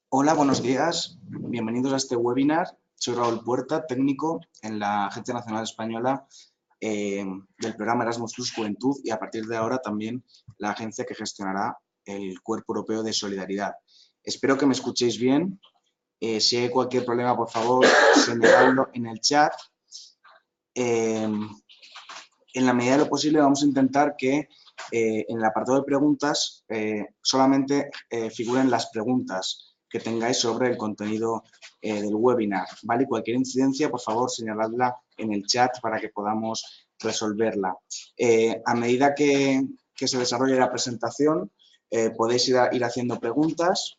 Hola, buenos días. Bienvenidos a este webinar. Soy Raúl Puerta, técnico en la Agencia Nacional Española del programa Erasmus Plus Juventud y a partir de ahora también la agencia que gestionará el Cuerpo Europeo de Solidaridad. Espero que me escuchéis bien. Si hay cualquier problema, por favor, señaladlo en el chat. En la medida de lo posible vamos a intentar que en el apartado de preguntas solamente figuren las preguntas que tengáis sobre el contenido del webinar, ¿vale? Cualquier incidencia, por favor, señaladla en el chat para que podamos resolverla. A medida que se desarrolle la presentación, podéis ir haciendo preguntas.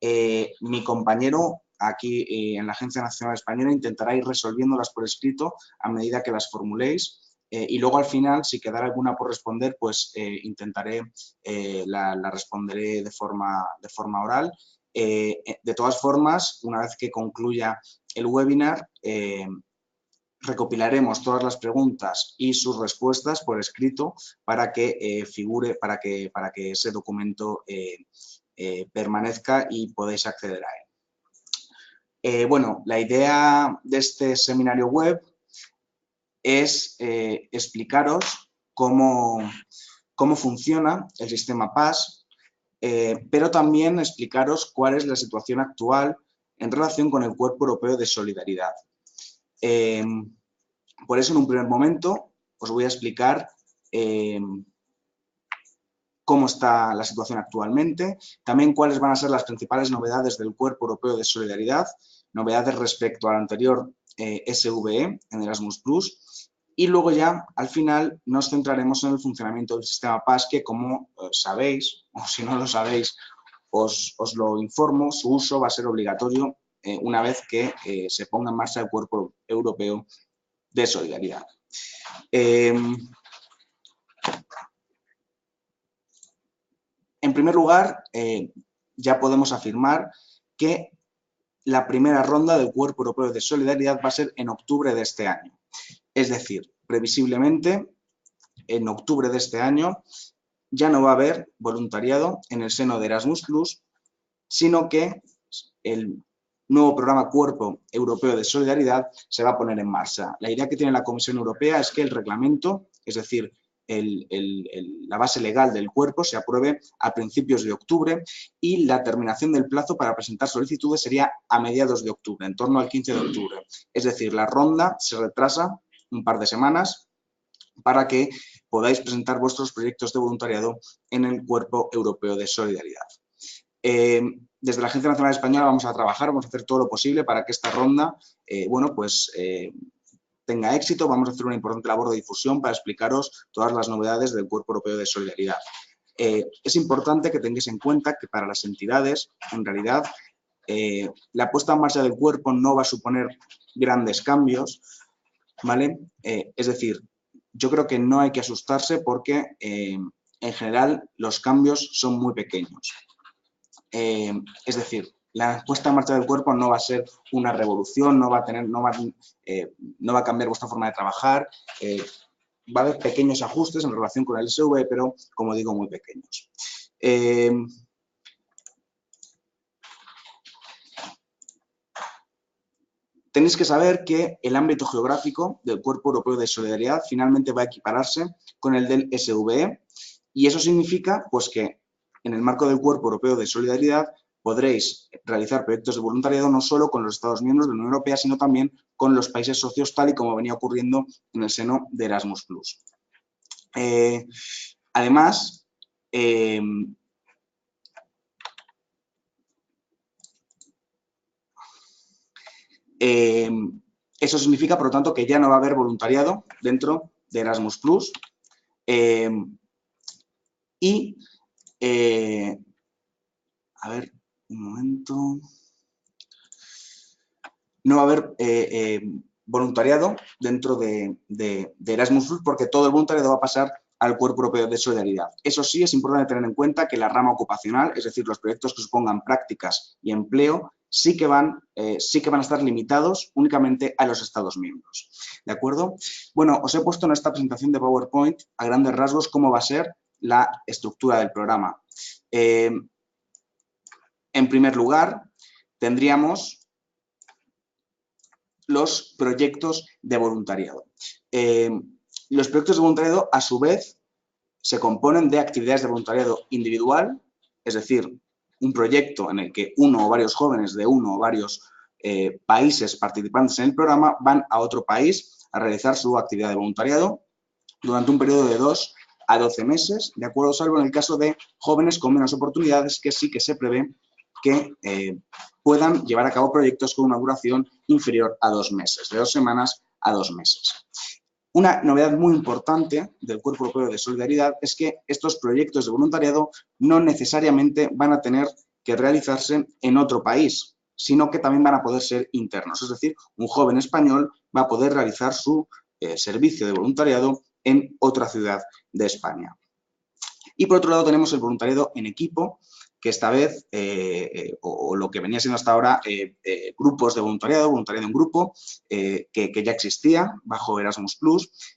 Mi compañero aquí en la Agencia Nacional Española intentará ir resolviéndolas por escrito a medida que las formuléis. Y luego al final, si quedara alguna por responder, pues la responderé de forma oral. De todas formas, una vez que concluya el webinar, recopilaremos todas las preguntas y sus respuestas por escrito para que figure, para que ese documento permanezca y podáis acceder a él. Bueno, la idea de este seminario web es explicaros cómo funciona el sistema PAS, pero también explicaros cuál es la situación actual en relación con el Cuerpo Europeo de Solidaridad. Por eso, en un primer momento, os voy a explicar cómo está la situación actualmente, también cuáles van a ser las principales novedades del Cuerpo Europeo de Solidaridad, novedades respecto al anterior SVE en Erasmus+, y luego ya, al final, nos centraremos en el funcionamiento del sistema PAS, que como sabéis, o si no lo sabéis, os lo informo, su uso va a ser obligatorio una vez que se ponga en marcha el Cuerpo Europeo de Solidaridad. En primer lugar, ya podemos afirmar que la primera ronda del Cuerpo Europeo de Solidaridad va a ser en octubre de este año. Es decir, previsiblemente, en octubre de este año ya no va a haber voluntariado en el seno de Erasmus+, sino que el nuevo programa Cuerpo Europeo de Solidaridad se va a poner en marcha. La idea que tiene la Comisión Europea es que el reglamento, es decir, la base legal del cuerpo se apruebe a principios de octubre y la terminación del plazo para presentar solicitudes sería a mediados de octubre, en torno al 15 de octubre. Es decir, la ronda se retrasa un par de semanas para que podáis presentar vuestros proyectos de voluntariado en el Cuerpo Europeo de Solidaridad. Desde la Agencia Nacional Española vamos a trabajar, vamos a hacer todo lo posible para que esta ronda, tenga éxito. Vamos a hacer una importante labor de difusión para explicaros todas las novedades del Cuerpo Europeo de Solidaridad. Es importante que tengáis en cuenta que para las entidades, en realidad, la puesta en marcha del cuerpo no va a suponer grandes cambios, ¿vale? Es decir, yo creo que no hay que asustarse porque, en general, los cambios son muy pequeños. Es decir, la puesta en marcha del cuerpo no va a ser una revolución, no va a cambiar vuestra forma de trabajar, va a haber pequeños ajustes en relación con el SV, pero, como digo, muy pequeños. Tenéis que saber que el ámbito geográfico del Cuerpo Europeo de Solidaridad finalmente va a equipararse con el del SVE y eso significa pues, que en el marco del Cuerpo Europeo de Solidaridad podréis realizar proyectos de voluntariado no solo con los Estados miembros de la Unión Europea, sino también con los países socios, tal y como venía ocurriendo en el seno de Erasmus+. Además, eso significa, por lo tanto, que ya no va a haber voluntariado dentro de Erasmus+. A ver, un momento. No va a haber voluntariado dentro de Erasmus+, porque todo el voluntariado va a pasar al Cuerpo Europeo de Solidaridad. Eso sí, es importante tener en cuenta que la rama ocupacional, es decir, los proyectos que supongan prácticas y empleo, sí que van a estar limitados únicamente a los Estados miembros. ¿De acuerdo? Bueno, os he puesto en esta presentación de PowerPoint a grandes rasgos cómo va a ser la estructura del programa. En primer lugar, tendríamos los proyectos de voluntariado. Los proyectos de voluntariado, a su vez, se componen de actividades de voluntariado individual, es decir, un proyecto en el que uno o varios jóvenes de uno o varios países participantes en el programa van a otro país a realizar su actividad de voluntariado durante un periodo de 2 a 12 meses, de acuerdo, salvo en el caso de jóvenes con menos oportunidades, que sí que se prevé que puedan llevar a cabo proyectos con una duración inferior a 2 meses, de 2 semanas a 2 meses. Una novedad muy importante del Cuerpo Europeo de Solidaridad es que estos proyectos de voluntariado no necesariamente van a tener que realizarse en otro país, sino que también van a poder ser internos. Es decir, un joven español va a poder realizar su servicio de voluntariado en otra ciudad de España. Y por otro lado tenemos el voluntariado en equipo, que esta vez, o lo que venía siendo hasta ahora, grupos de voluntariado en grupo, que ya existía bajo Erasmus+,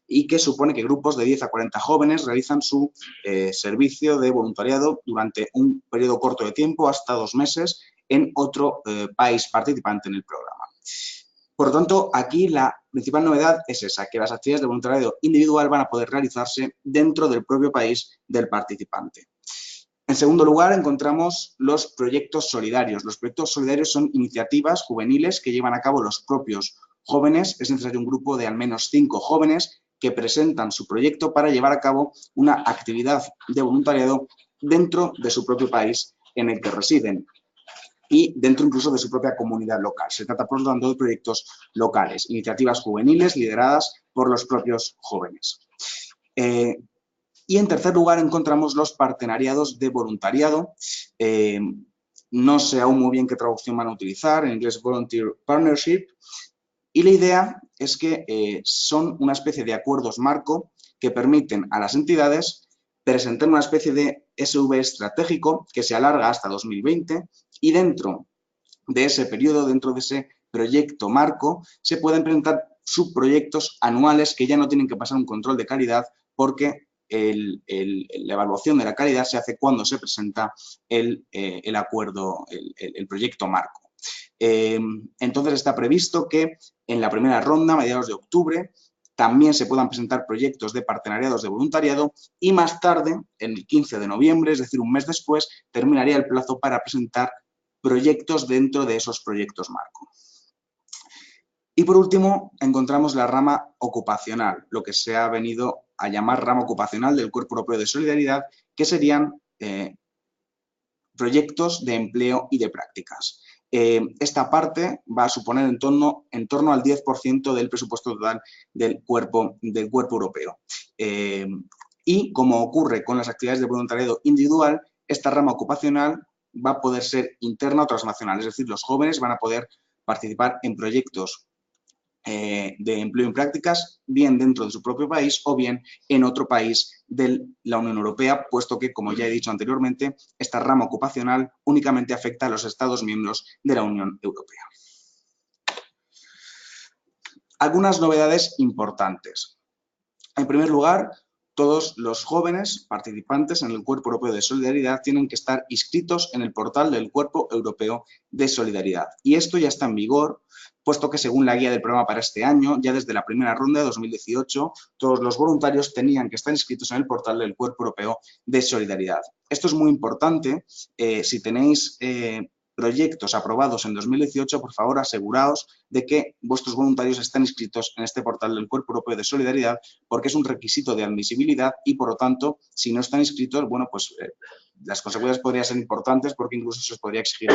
y que supone que grupos de 10 a 40 jóvenes realizan su servicio de voluntariado durante un periodo corto de tiempo, hasta 2 meses, en otro país participante en el programa. Por lo tanto, aquí la principal novedad es esa, que las actividades de voluntariado individual van a poder realizarse dentro del propio país del participante. En segundo lugar, encontramos los proyectos solidarios. Los proyectos solidarios son iniciativas juveniles que llevan a cabo los propios jóvenes. Es necesario un grupo de al menos 5 jóvenes que presentan su proyecto para llevar a cabo una actividad de voluntariado dentro de su propio país en el que residen y dentro incluso de su propia comunidad local. Se trata, por lo tanto, de proyectos locales, iniciativas juveniles lideradas por los propios jóvenes. Y en tercer lugar encontramos los partenariados de voluntariado. No sé aún muy bien qué traducción van a utilizar, en inglés Volunteer Partnership, y la idea es que son una especie de acuerdos marco que permiten a las entidades presentar una especie de SV estratégico que se alarga hasta 2020 y dentro de ese periodo, dentro de ese proyecto marco, se pueden presentar subproyectos anuales que ya no tienen que pasar un control de calidad porque la evaluación de la calidad se hace cuando se presenta el acuerdo, el proyecto marco. Entonces está previsto que en la primera ronda, a mediados de octubre, también se puedan presentar proyectos de partenariados de voluntariado y más tarde, el 15 de noviembre, es decir, un mes después, terminaría el plazo para presentar proyectos dentro de esos proyectos marco. Y por último, encontramos la rama ocupacional, lo que se ha venido a llamar rama ocupacional del Cuerpo Europeo de Solidaridad, que serían proyectos de empleo y de prácticas. Esta parte va a suponer en torno al 10% del presupuesto total del cuerpo europeo. Y como ocurre con las actividades de voluntariado individual, esta rama ocupacional va a poder ser interna o transnacional, es decir, los jóvenes van a poder participar en proyectos de empleo y prácticas, bien dentro de su propio país o bien en otro país de la Unión Europea, puesto que, como ya he dicho anteriormente, esta rama ocupacional únicamente afecta a los Estados miembros de la Unión Europea. Algunas novedades importantes. En primer lugar, todos los jóvenes participantes en el Cuerpo Europeo de Solidaridad tienen que estar inscritos en el portal del Cuerpo Europeo de Solidaridad. Y esto ya está en vigor, puesto que según la guía del programa para este año, ya desde la primera ronda de 2018, todos los voluntarios tenían que estar inscritos en el portal del Cuerpo Europeo de Solidaridad. Esto es muy importante. Si tenéis proyectos aprobados en 2018, por favor, aseguraos de que vuestros voluntarios están inscritos en este portal del Cuerpo Europeo de Solidaridad, porque es un requisito de admisibilidad y, por lo tanto, si no están inscritos, bueno, pues las consecuencias podrían ser importantes porque incluso se os podría exigir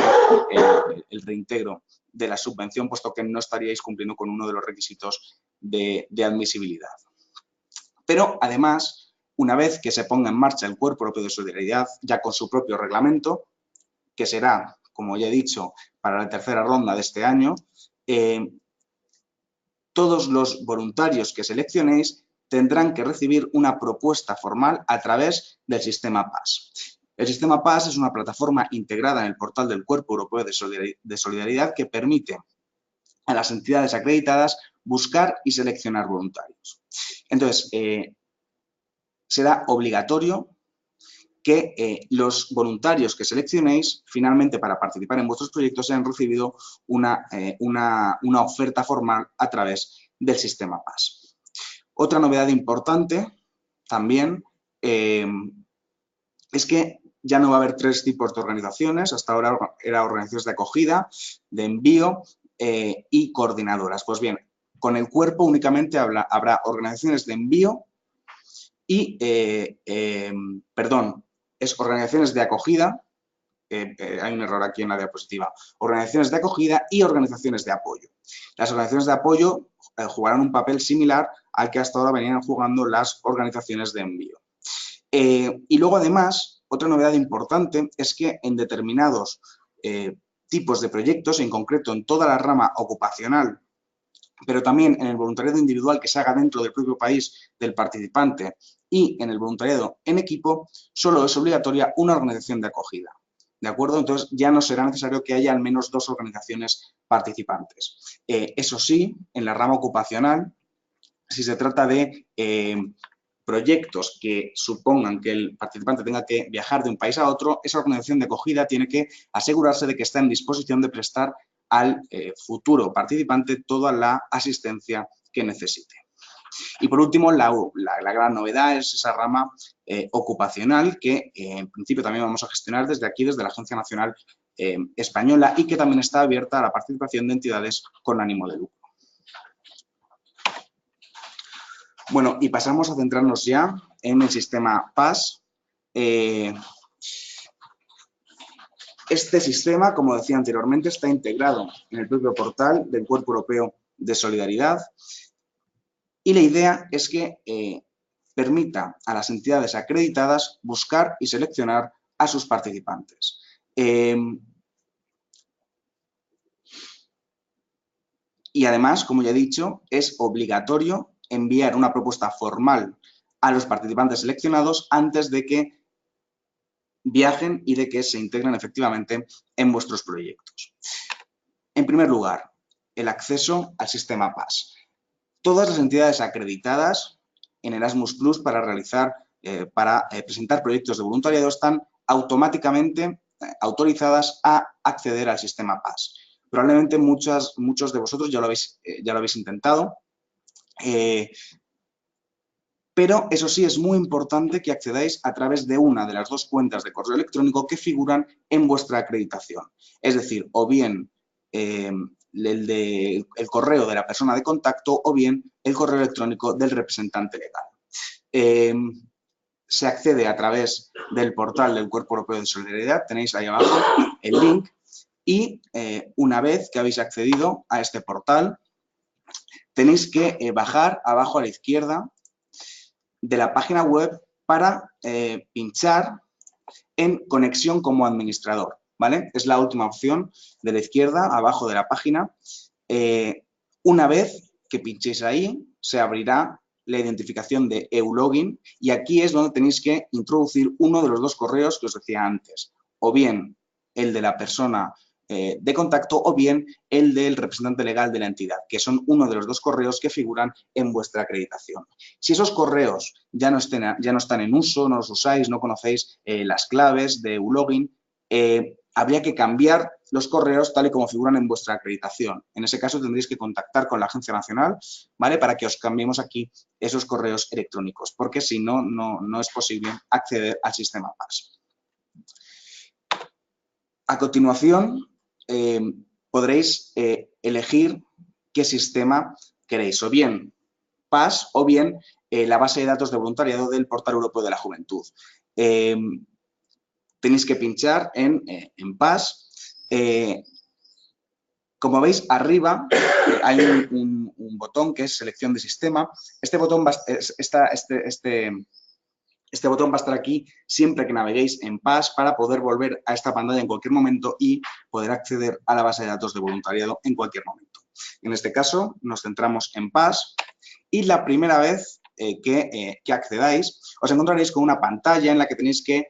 el reintegro de la subvención, puesto que no estaríais cumpliendo con uno de los requisitos de admisibilidad. Pero, además, una vez que se ponga en marcha el Cuerpo Europeo de Solidaridad, ya con su propio reglamento, que será, como ya he dicho, para la tercera ronda de este año, todos los voluntarios que seleccionéis tendrán que recibir una propuesta formal a través del sistema PAS. El sistema PAS es una plataforma integrada en el portal del Cuerpo Europeo de Solidaridad que permite a las entidades acreditadas buscar y seleccionar voluntarios. Entonces, será obligatorio que los voluntarios que seleccionéis finalmente para participar en vuestros proyectos hayan recibido una oferta formal a través del sistema PAS. Otra novedad importante también es que ya no va a haber 3 tipos de organizaciones. Hasta ahora eran organizaciones de acogida, de envío y coordinadoras. Pues bien, con el cuerpo únicamente habrá organizaciones de envío y, es organizaciones de acogida, hay un error aquí en la diapositiva, organizaciones de acogida y organizaciones de apoyo. Las organizaciones de apoyo jugarán un papel similar al que hasta ahora venían jugando las organizaciones de envío. Y luego, además, otra novedad importante es que en determinados tipos de proyectos, en concreto en toda la rama ocupacional, pero también en el voluntariado individual que se haga dentro del propio país del participante y en el voluntariado en equipo, solo es obligatoria una organización de acogida. ¿De acuerdo? Entonces, ya no será necesario que haya al menos 2 organizaciones participantes. Eso sí, en la rama ocupacional, si se trata de proyectos que supongan que el participante tenga que viajar de un país a otro, esa organización de acogida tiene que asegurarse de que está en disposición de prestar al futuro participante toda la asistencia que necesite. Y por último, la gran novedad es esa rama ocupacional que en principio también vamos a gestionar desde aquí, desde la Agencia Nacional Española, y que también está abierta a la participación de entidades con ánimo de lucro. Bueno, y pasamos a centrarnos ya en el sistema PAS. Este sistema, como decía anteriormente, está integrado en el propio portal del Cuerpo Europeo de Solidaridad y la idea es que permita a las entidades acreditadas buscar y seleccionar a sus participantes. Y además, como ya he dicho, es obligatorio enviar una propuesta formal a los participantes seleccionados antes de que viajen y de que se integren efectivamente en vuestros proyectos. En primer lugar, el acceso al sistema PAS. Todas las entidades acreditadas en Erasmus+ para presentar proyectos de voluntariado están automáticamente autorizadas a acceder al sistema PAS. Probablemente muchos de vosotros ya lo habéis intentado, pero eso sí, es muy importante que accedáis a través de una de las 2 cuentas de correo electrónico que figuran en vuestra acreditación. Es decir, o bien el correo de la persona de contacto o bien el correo electrónico del representante legal. Se accede a través del portal del Cuerpo Europeo de Solidaridad, tenéis ahí abajo el link, y una vez que habéis accedido a este portal, tenéis que bajar abajo a la izquierda de la página web para pinchar en conexión como administrador, ¿vale? Es la última opción de la izquierda, abajo de la página. Una vez que pinchéis ahí, se abrirá la identificación de EULogin y aquí es donde tenéis que introducir uno de los 2 correos que os decía antes, o bien el de la persona de contacto o bien el del representante legal de la entidad, que son uno de los 2 correos que figuran en vuestra acreditación. Si esos correos ya no están en uso, no los usáis, no conocéis las claves de EULogin, habría que cambiar los correos tal y como figuran en vuestra acreditación. En ese caso tendréis que contactar con la Agencia Nacional, ¿vale? Para que os cambiemos aquí esos correos electrónicos, porque si no, no es posible acceder al sistema PAS. A continuación, podréis elegir qué sistema queréis, o bien PAS o bien la base de datos de voluntariado del Portal Europeo de la Juventud. Tenéis que pinchar en PAS. Como veis, arriba hay un botón que es selección de sistema. Este botón va a estar aquí siempre que naveguéis en PAS para poder volver a esta pantalla en cualquier momento y poder acceder a la base de datos de voluntariado en cualquier momento. En este caso, nos centramos en PAS y la primera vez que accedáis, os encontraréis con una pantalla en la que tenéis que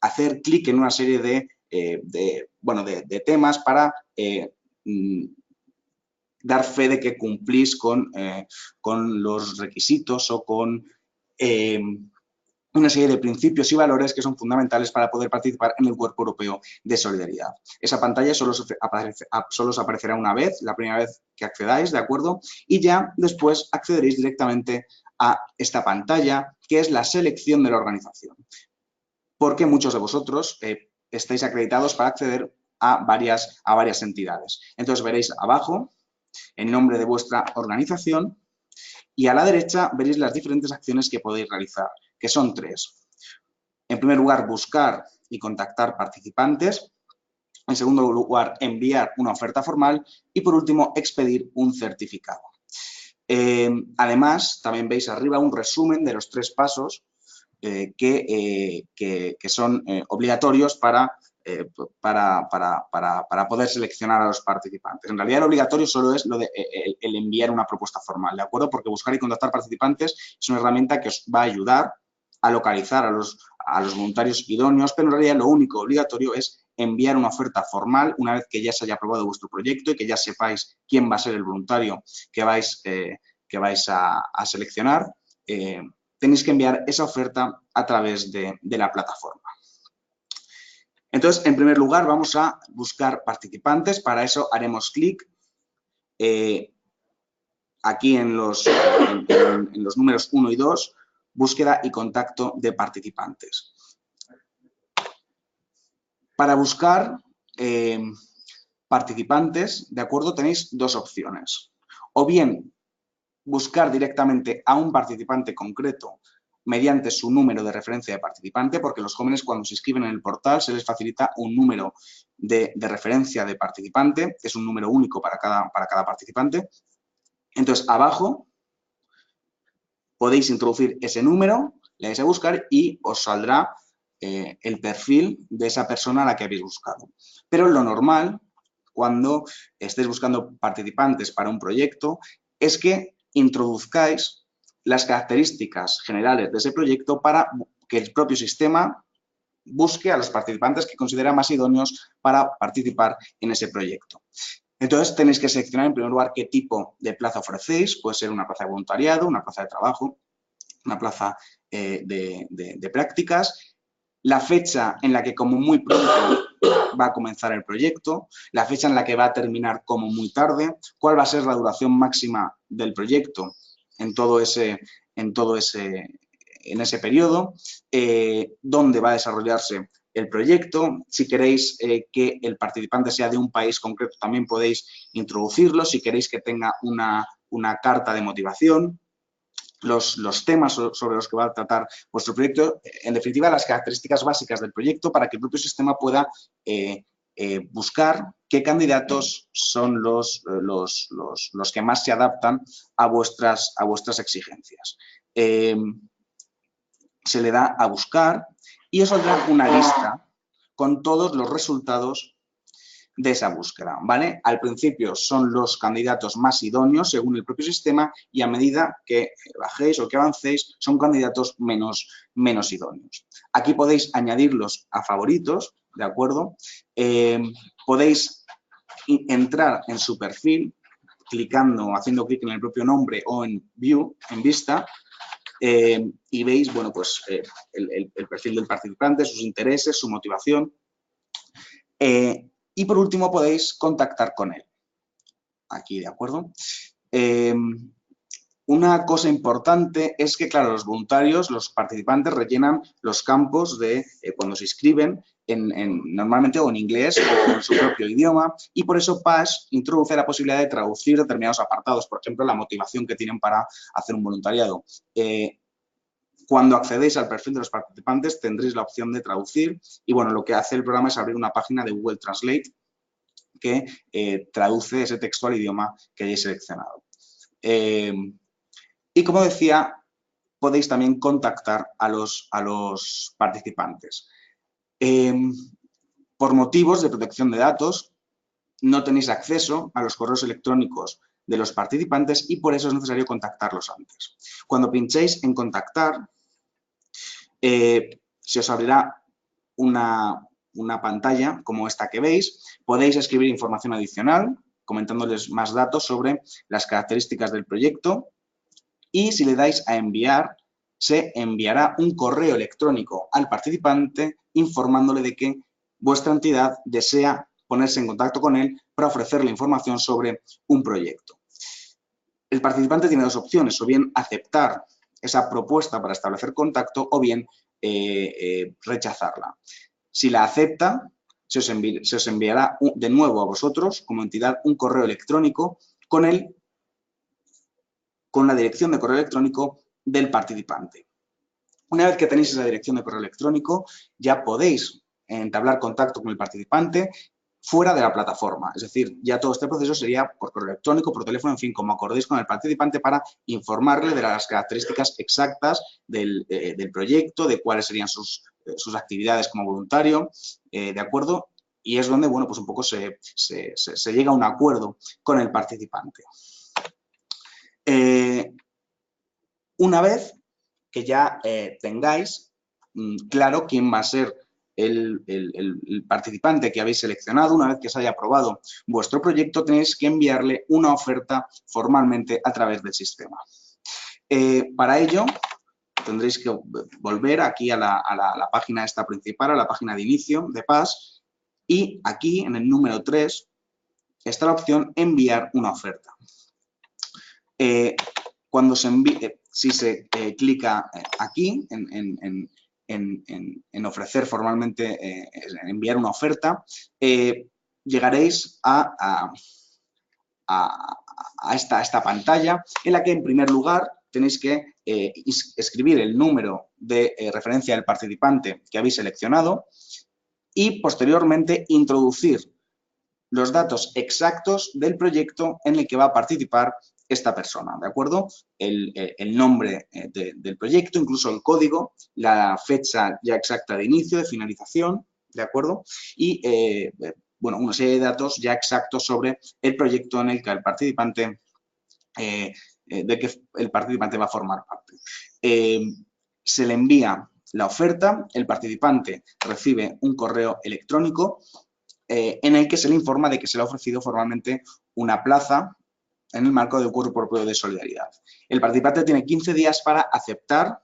hacer clic en una serie de temas para dar fe de que cumplís con los requisitos o con una serie de principios y valores que son fundamentales para poder participar en el Cuerpo Europeo de Solidaridad. Esa pantalla solo os aparecerá una vez, la primera vez que accedáis, ¿de acuerdo? Y ya después accederéis directamente a esta pantalla, que es la selección de la organización. Porque muchos de vosotros estáis acreditados para acceder a varias entidades. Entonces veréis abajo el nombre de vuestra organización y a la derecha veréis las diferentes acciones que podéis realizar, que son 3. En primer lugar, buscar y contactar participantes. En segundo lugar, enviar una oferta formal. Y por último, expedir un certificado. Además, también veis arriba un resumen de los 3 pasos que son obligatorios para poder seleccionar a los participantes. En realidad, lo obligatorio solo es lo de el enviar una propuesta formal, ¿de acuerdo? Porque buscar y contactar participantes es una herramienta que os va a ayudar a localizar a los voluntarios idóneos, pero en realidad lo único obligatorio es enviar una oferta formal una vez que ya se haya aprobado vuestro proyecto y que ya sepáis quién va a ser el voluntario que vais a seleccionar. Tenéis que enviar esa oferta a través de la plataforma. Entonces, en primer lugar, vamos a buscar participantes. Para eso haremos clic aquí en los números 1 y 2, búsqueda y contacto de participantes. Para buscar participantes, ¿de acuerdo? Tenéis 2 opciones. O bien buscar directamente a un participante concreto mediante su número de referencia de participante, porque los jóvenes cuando se inscriben en el portal se les facilita un número de referencia de participante, que es un número único para cada participante. Entonces, abajo podéis introducir ese número, le dais a buscar y os saldrá el perfil de esa persona a la que habéis buscado. Pero lo normal, cuando estéis buscando participantes para un proyecto, es que introduzcáis las características generales de ese proyecto para que el propio sistema busque a los participantes que considera más idóneos para participar en ese proyecto. Entonces, tenéis que seleccionar en primer lugar qué tipo de plaza ofrecéis. Puede ser una plaza de voluntariado, una plaza de trabajo, una plaza de prácticas, la fecha en la que como muy pronto va a comenzar el proyecto, la fecha en la que va a terminar como muy tarde, cuál va a ser la duración máxima del proyecto en ese periodo, dónde va a desarrollarse el proyecto. Si queréis que el participante sea de un país concreto, también podéis introducirlo. Si queréis que tenga una carta de motivación, los temas sobre los que va a tratar vuestro proyecto, en definitiva, las características básicas del proyecto para que el propio sistema pueda buscar qué candidatos son los que más se adaptan a vuestras exigencias. Se le da a buscar y os saldrá una lista con todos los resultados de esa búsqueda, ¿vale? Al principio son los candidatos más idóneos según el propio sistema y a medida que bajéis o que avancéis son candidatos menos idóneos. Aquí podéis añadirlos a favoritos, ¿de acuerdo? Podéis entrar en su perfil haciendo clic en el propio nombre o en View, en vista, y veis, bueno, pues el perfil del participante, sus intereses, su motivación. Y por último podéis contactar con él. Aquí, ¿de acuerdo? Una cosa importante es que, claro, los voluntarios, los participantes rellenan los campos de cuando se inscriben normalmente o en inglés o en su propio idioma y por eso PAS introduce la posibilidad de traducir determinados apartados, por ejemplo, la motivación que tienen para hacer un voluntariado. Cuando accedéis al perfil de los participantes tendréis la opción de traducir y, bueno, lo que hace el programa es abrir una página de Google Translate que traduce ese texto al idioma que hayáis seleccionado. Y, como decía, podéis también contactar a los participantes. Por motivos de protección de datos, no tenéis acceso a los correos electrónicos de los participantes y por eso es necesario contactarlos antes. Cuando pinchéis en contactar, se os abrirá una pantalla como esta que veis. Podéis escribir información adicional, comentándoles más datos sobre las características del proyecto y si le dais a enviar, se enviará un correo electrónico al participante informándole de que vuestra entidad desea ponerse en contacto con él para ofrecerle información sobre un proyecto. El participante tiene dos opciones, o bien aceptar esa propuesta para establecer contacto o bien rechazarla. Si la acepta, se os enviará de nuevo a vosotros, como entidad, un correo electrónico con la dirección de correo electrónico del participante. Una vez que tenéis esa dirección de correo electrónico, ya podéis entablar contacto con el participante fuera de la plataforma. Es decir, ya todo este proceso sería por correo electrónico, por teléfono, en fin, como acordéis con el participante para informarle de las características exactas del proyecto, de cuáles serían sus actividades como voluntario, ¿de acuerdo? Y es donde, bueno, pues un poco se llega a un acuerdo con el participante. Una vez que ya tengáis claro quién va a ser el participante que habéis seleccionado, una vez que se haya aprobado vuestro proyecto, tenéis que enviarle una oferta formalmente a través del sistema. Para ello, tendréis que volver aquí a la página esta principal, a la página de inicio de PAS, y aquí, en el número 3, está la opción enviar una oferta. Cuando se envíe, si se clica aquí en ofrecer formalmente, enviar una oferta, llegaréis a esta pantalla en la que, en primer lugar, tenéis que escribir el número de referencia del participante que habéis seleccionado y, posteriormente, introducir los datos exactos del proyecto en el que va a participar esta persona, ¿de acuerdo? El nombre del proyecto, incluso el código, la fecha ya exacta de inicio, de finalización, ¿de acuerdo? Y, bueno, una serie de datos ya exactos sobre el proyecto en el que el participante, va a formar parte. Se le envía la oferta, el participante recibe un correo electrónico en el que se le informa de que se le ha ofrecido formalmente una plaza en el marco del curso propio de solidaridad. El participante tiene 15 días para aceptar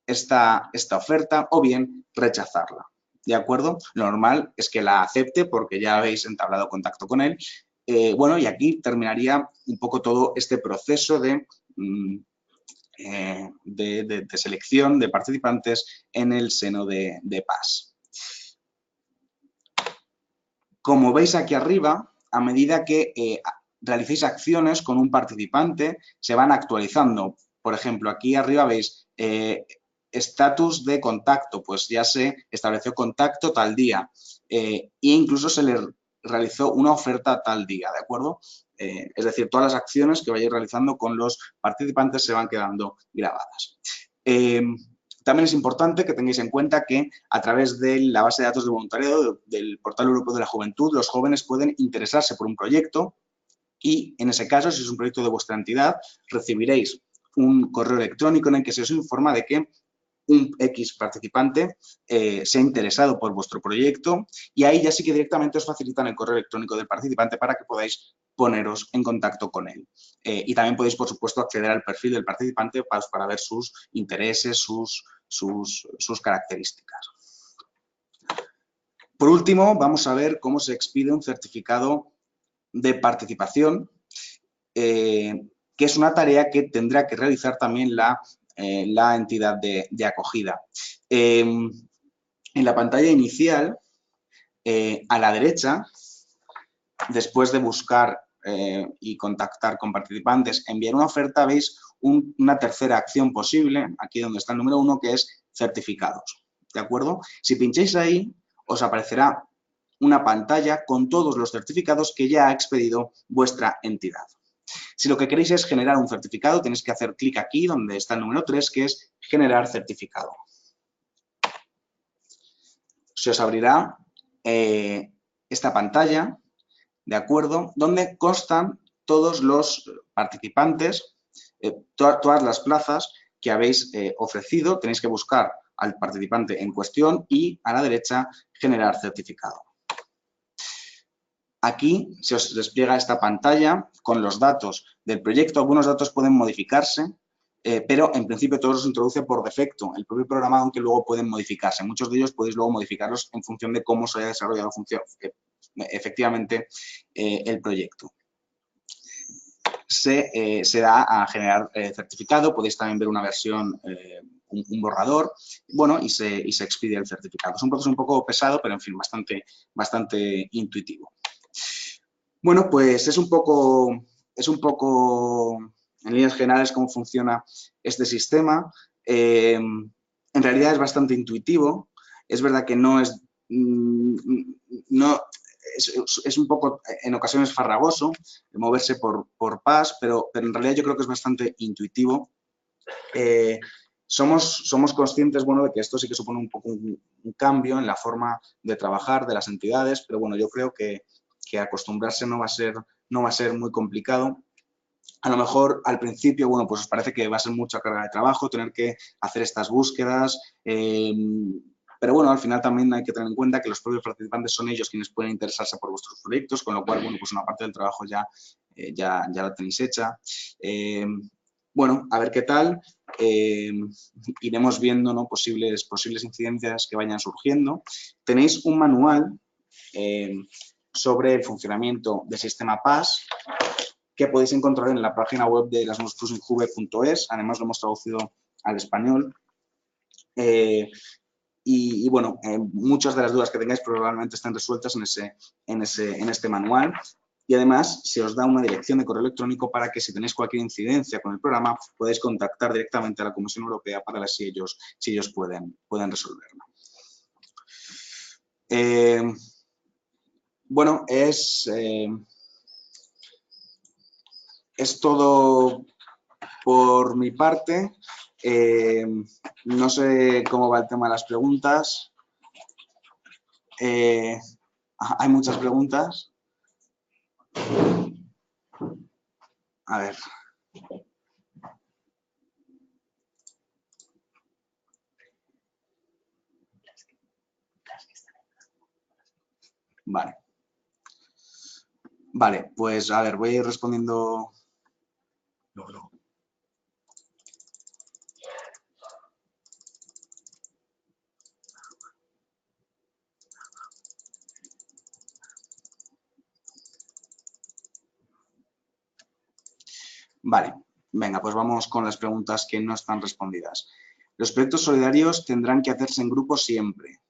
esta oferta o bien rechazarla. ¿De acuerdo? Lo normal es que la acepte porque ya habéis entablado contacto con él. Bueno, y aquí terminaría un poco todo este proceso de selección de participantes en el seno de PAS. Como veis aquí arriba, a medida que realicéis acciones con un participante, se van actualizando. Por ejemplo, aquí arriba veis estatus de contacto, pues ya se estableció contacto tal día e incluso se le realizó una oferta tal día, ¿de acuerdo? Es decir, todas las acciones que vayáis realizando con los participantes se van quedando grabadas. También es importante que tengáis en cuenta que a través de la base de datos de voluntariado del Portal Europeo de la Juventud, los jóvenes pueden interesarse por un proyecto y, en ese caso, si es un proyecto de vuestra entidad, recibiréis un correo electrónico en el que se os informa de que un X participante se ha interesado por vuestro proyecto y ahí ya sí que directamente os facilitan el correo electrónico del participante para que podáis poneros en contacto con él. Y también podéis, por supuesto, acceder al perfil del participante para ver sus intereses, sus características. Por último, vamos a ver cómo se expide un certificado de participación, que es una tarea que tendrá que realizar también la entidad de acogida. En la pantalla inicial, a la derecha, después de buscar y contactar con participantes, enviar una oferta, veis una tercera acción posible, aquí donde está el número 1, que es certificados, ¿de acuerdo? Si pincháis ahí, os aparecerá una pantalla con todos los certificados que ya ha expedido vuestra entidad. Si lo que queréis es generar un certificado, tenéis que hacer clic aquí donde está el número 3, que es generar certificado. Se os abrirá esta pantalla, ¿de acuerdo? Donde constan todos los participantes, todas las plazas que habéis ofrecido. Tenéis que buscar al participante en cuestión y a la derecha generar certificado. Aquí se os despliega esta pantalla con los datos del proyecto. Algunos datos pueden modificarse pero en principio todos los introduce por defecto el propio programa, aunque luego pueden modificarse. Muchos de ellos podéis luego modificarlos en función de cómo se haya desarrollado efectivamente el proyecto. Se da a generar certificado, podéis también ver una versión, un borrador, bueno, y se expide el certificado. Es un proceso un poco pesado, pero en fin, bastante intuitivo. Bueno, pues es un poco en líneas generales cómo funciona este sistema. En realidad es bastante intuitivo. Es verdad que no es, es un poco en ocasiones farragoso moverse por PAS, pero en realidad yo creo que es bastante intuitivo. Somos conscientes, bueno, de que esto sí que supone un poco un cambio en la forma de trabajar de las entidades, pero bueno, yo creo que acostumbrarse no va a ser muy complicado. A lo mejor al principio, bueno, pues os parece que va a ser mucha carga de trabajo, tener que hacer estas búsquedas, pero bueno, al final también hay que tener en cuenta que los propios participantes son ellos quienes pueden interesarse por vuestros proyectos, con lo cual, bueno, pues una parte del trabajo ya la tenéis hecha. Bueno, a ver qué tal. Iremos viendo, ¿no?, posibles incidencias que vayan surgiendo. Tenéis un manual sobre el funcionamiento del sistema PAS que podéis encontrar en la página web de erasmus+injuve.es. Además, lo hemos traducido al español. Y bueno, muchas de las dudas que tengáis probablemente están resueltas en este manual. Y además se os da una dirección de correo electrónico para que si tenéis cualquier incidencia con el programa podáis contactar directamente a la Comisión Europea para ver si ellos pueden resolverlo. Bueno, es todo por mi parte. No sé cómo va el tema de las preguntas. Hay muchas preguntas. A ver. Vale. Vale, pues a ver, voy a ir respondiendo. Vale, venga, pues vamos con las preguntas que no están respondidas. ¿Los proyectos solidarios tendrán que hacerse en grupo siempre?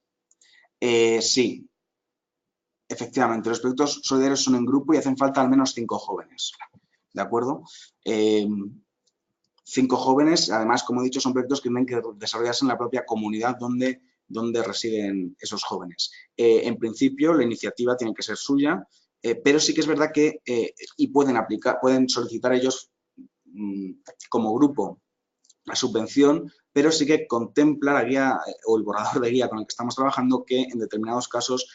Sí, efectivamente, los proyectos solidarios son en grupo y hacen falta al menos 5 jóvenes, ¿de acuerdo? 5 jóvenes, además, como he dicho, son proyectos que tienen que desarrollarse en la propia comunidad donde residen esos jóvenes. En principio, la iniciativa tiene que ser suya, pero sí que es verdad que pueden solicitar ellos como grupo la subvención, pero sí que contempla la guía o el borrador de guía con el que estamos trabajando que en determinados casos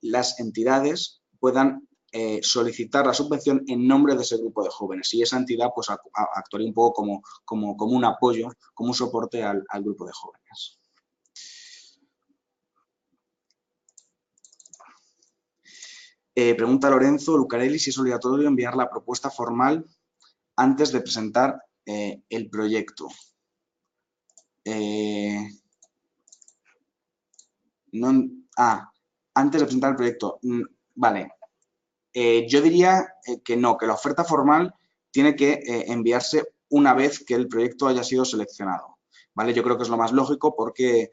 las entidades puedan solicitar la subvención en nombre de ese grupo de jóvenes y esa entidad pues actuaría un poco como un apoyo, como un soporte al grupo de jóvenes. Pregunta Lorenzo Lucarelli si es obligatorio enviar la propuesta formal antes de presentar el proyecto. Antes de presentar el proyecto. Vale. Yo diría que no, que la oferta formal tiene que enviarse una vez que el proyecto haya sido seleccionado. ¿Vale? Yo creo que es lo más lógico porque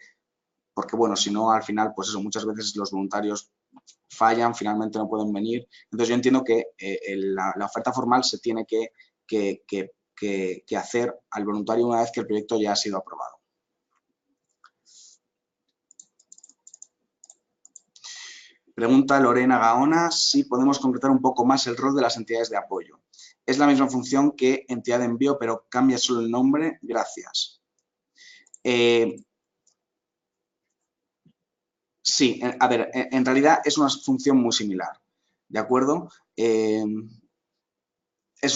bueno, si no, al final, pues eso, muchas veces los voluntarios fallan, finalmente no pueden venir. Entonces, yo entiendo que la oferta formal se tiene que hacer al voluntario una vez que el proyecto ya ha sido aprobado. Pregunta Lorena Gaona si podemos concretar un poco más el rol de las entidades de apoyo. Es la misma función que entidad de envío, pero cambia solo el nombre. Gracias. Sí, a ver, en realidad es una función muy similar, ¿de acuerdo? Es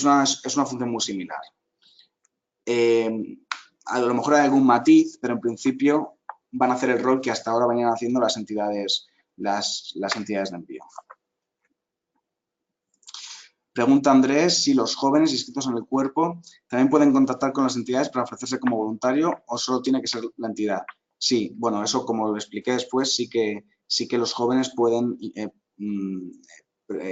una función muy similar. A lo mejor hay algún matiz, pero en principio van a hacer el rol que hasta ahora venían haciendo las entidades de envío. Pregunta Andrés si los jóvenes inscritos en el cuerpo también pueden contactar con las entidades para ofrecerse como voluntario o solo tiene que ser la entidad. Sí, bueno, eso como lo expliqué después, sí que los jóvenes pueden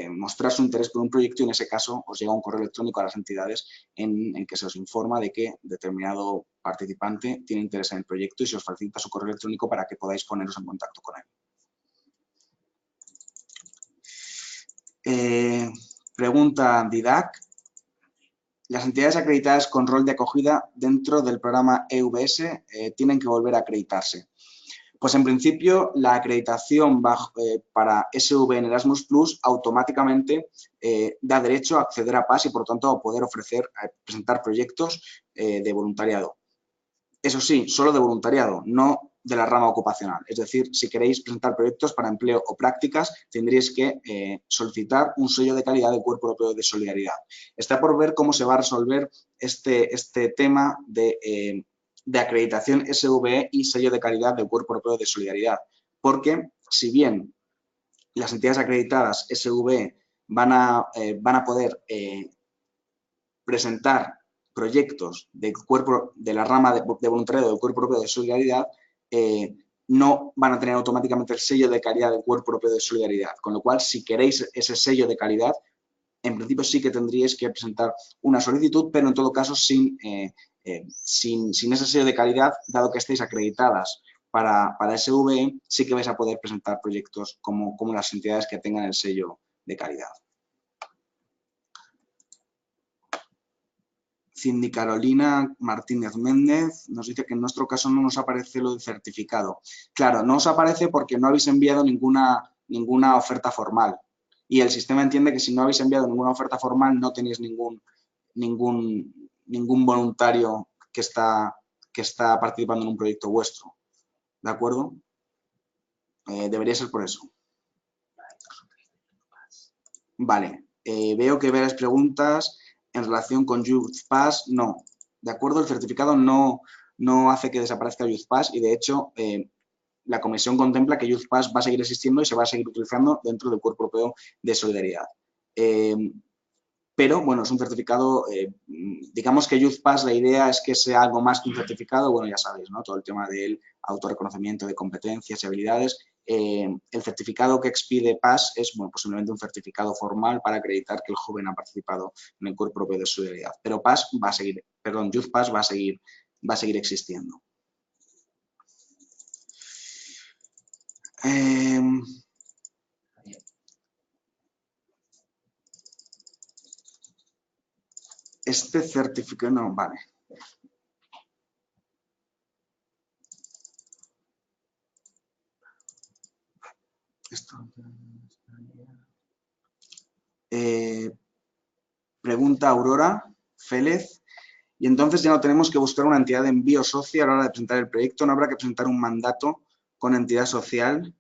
mostrar su interés por un proyecto y en ese caso os llega un correo electrónico a las entidades en que se os informa de que determinado participante tiene interés en el proyecto y se os facilita su correo electrónico para que podáis poneros en contacto con él. Pregunta Didac. Las entidades acreditadas con rol de acogida dentro del programa EVS tienen que volver a acreditarse. Pues en principio la acreditación para SV en Erasmus Plus automáticamente da derecho a acceder a PAS y por tanto a poder presentar proyectos de voluntariado. Eso sí, solo de voluntariado, no de la rama ocupacional. Es decir, si queréis presentar proyectos para empleo o prácticas, tendréis que solicitar un sello de calidad del Cuerpo Europeo de Solidaridad. Está por ver cómo se va a resolver este tema de acreditación SVE y sello de calidad del Cuerpo Europeo de Solidaridad. Porque, si bien las entidades acreditadas SVE van a poder presentar proyectos de la rama de voluntariado del Cuerpo Europeo de Solidaridad, no van a tener automáticamente el sello de calidad del Cuerpo Europeo de Solidaridad. Con lo cual, si queréis ese sello de calidad, en principio sí que tendríais que presentar una solicitud, pero en todo caso sin ese sello de calidad, dado que estéis acreditadas para SVE, sí que vais a poder presentar proyectos como las entidades que tengan el sello de calidad. Cindy Carolina Martínez Méndez nos dice que en nuestro caso no nos aparece lo del certificado. Claro, no os aparece porque no habéis enviado ninguna oferta formal. Y el sistema entiende que si no habéis enviado ninguna oferta formal no tenéis ningún voluntario que está participando en un proyecto vuestro. ¿De acuerdo? Debería ser por eso. Vale. Veo que varias preguntas en relación con Youth Pass. No. ¿De acuerdo? El certificado no hace que desaparezca Youth Pass y de hecho la Comisión contempla que Youth Pass va a seguir existiendo y se va a seguir utilizando dentro del Cuerpo Europeo de Solidaridad. Pero, bueno, es un certificado, digamos que Youth Pass, la idea es que sea algo más que un certificado, bueno, ya sabéis, ¿no? Todo el tema del autorreconocimiento de competencias y habilidades. El certificado que expide PAS es, bueno, pues simplemente un certificado formal para acreditar que el joven ha participado en el Cuerpo Europeo de Solidaridad. Pero PAS va a seguir, perdón, Youth Pass va a seguir existiendo. Este certificado, no, vale. Pregunta Aurora Félez. Y entonces ya no tenemos que buscar una entidad de envío socio a la hora de presentar el proyecto, no habrá que presentar un mandato con entidad social.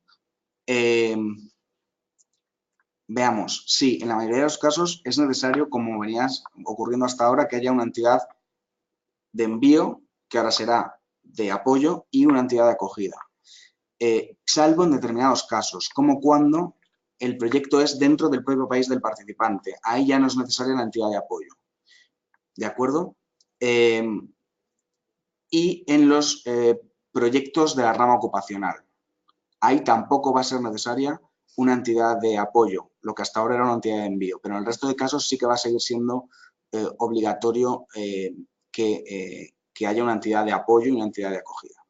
Veamos, sí, en la mayoría de los casos es necesario, como venías ocurriendo hasta ahora, que haya una entidad de envío, que ahora será de apoyo, y una entidad de acogida. Salvo en determinados casos, como cuando el proyecto es dentro del propio país del participante. Ahí ya no es necesaria la entidad de apoyo. ¿De acuerdo? Y en los proyectos de la rama ocupacional. Ahí tampoco va a ser necesaria una entidad de apoyo, lo que hasta ahora era una entidad de envío, pero en el resto de casos sí que va a seguir siendo obligatorio que haya una entidad de apoyo y una entidad de acogida.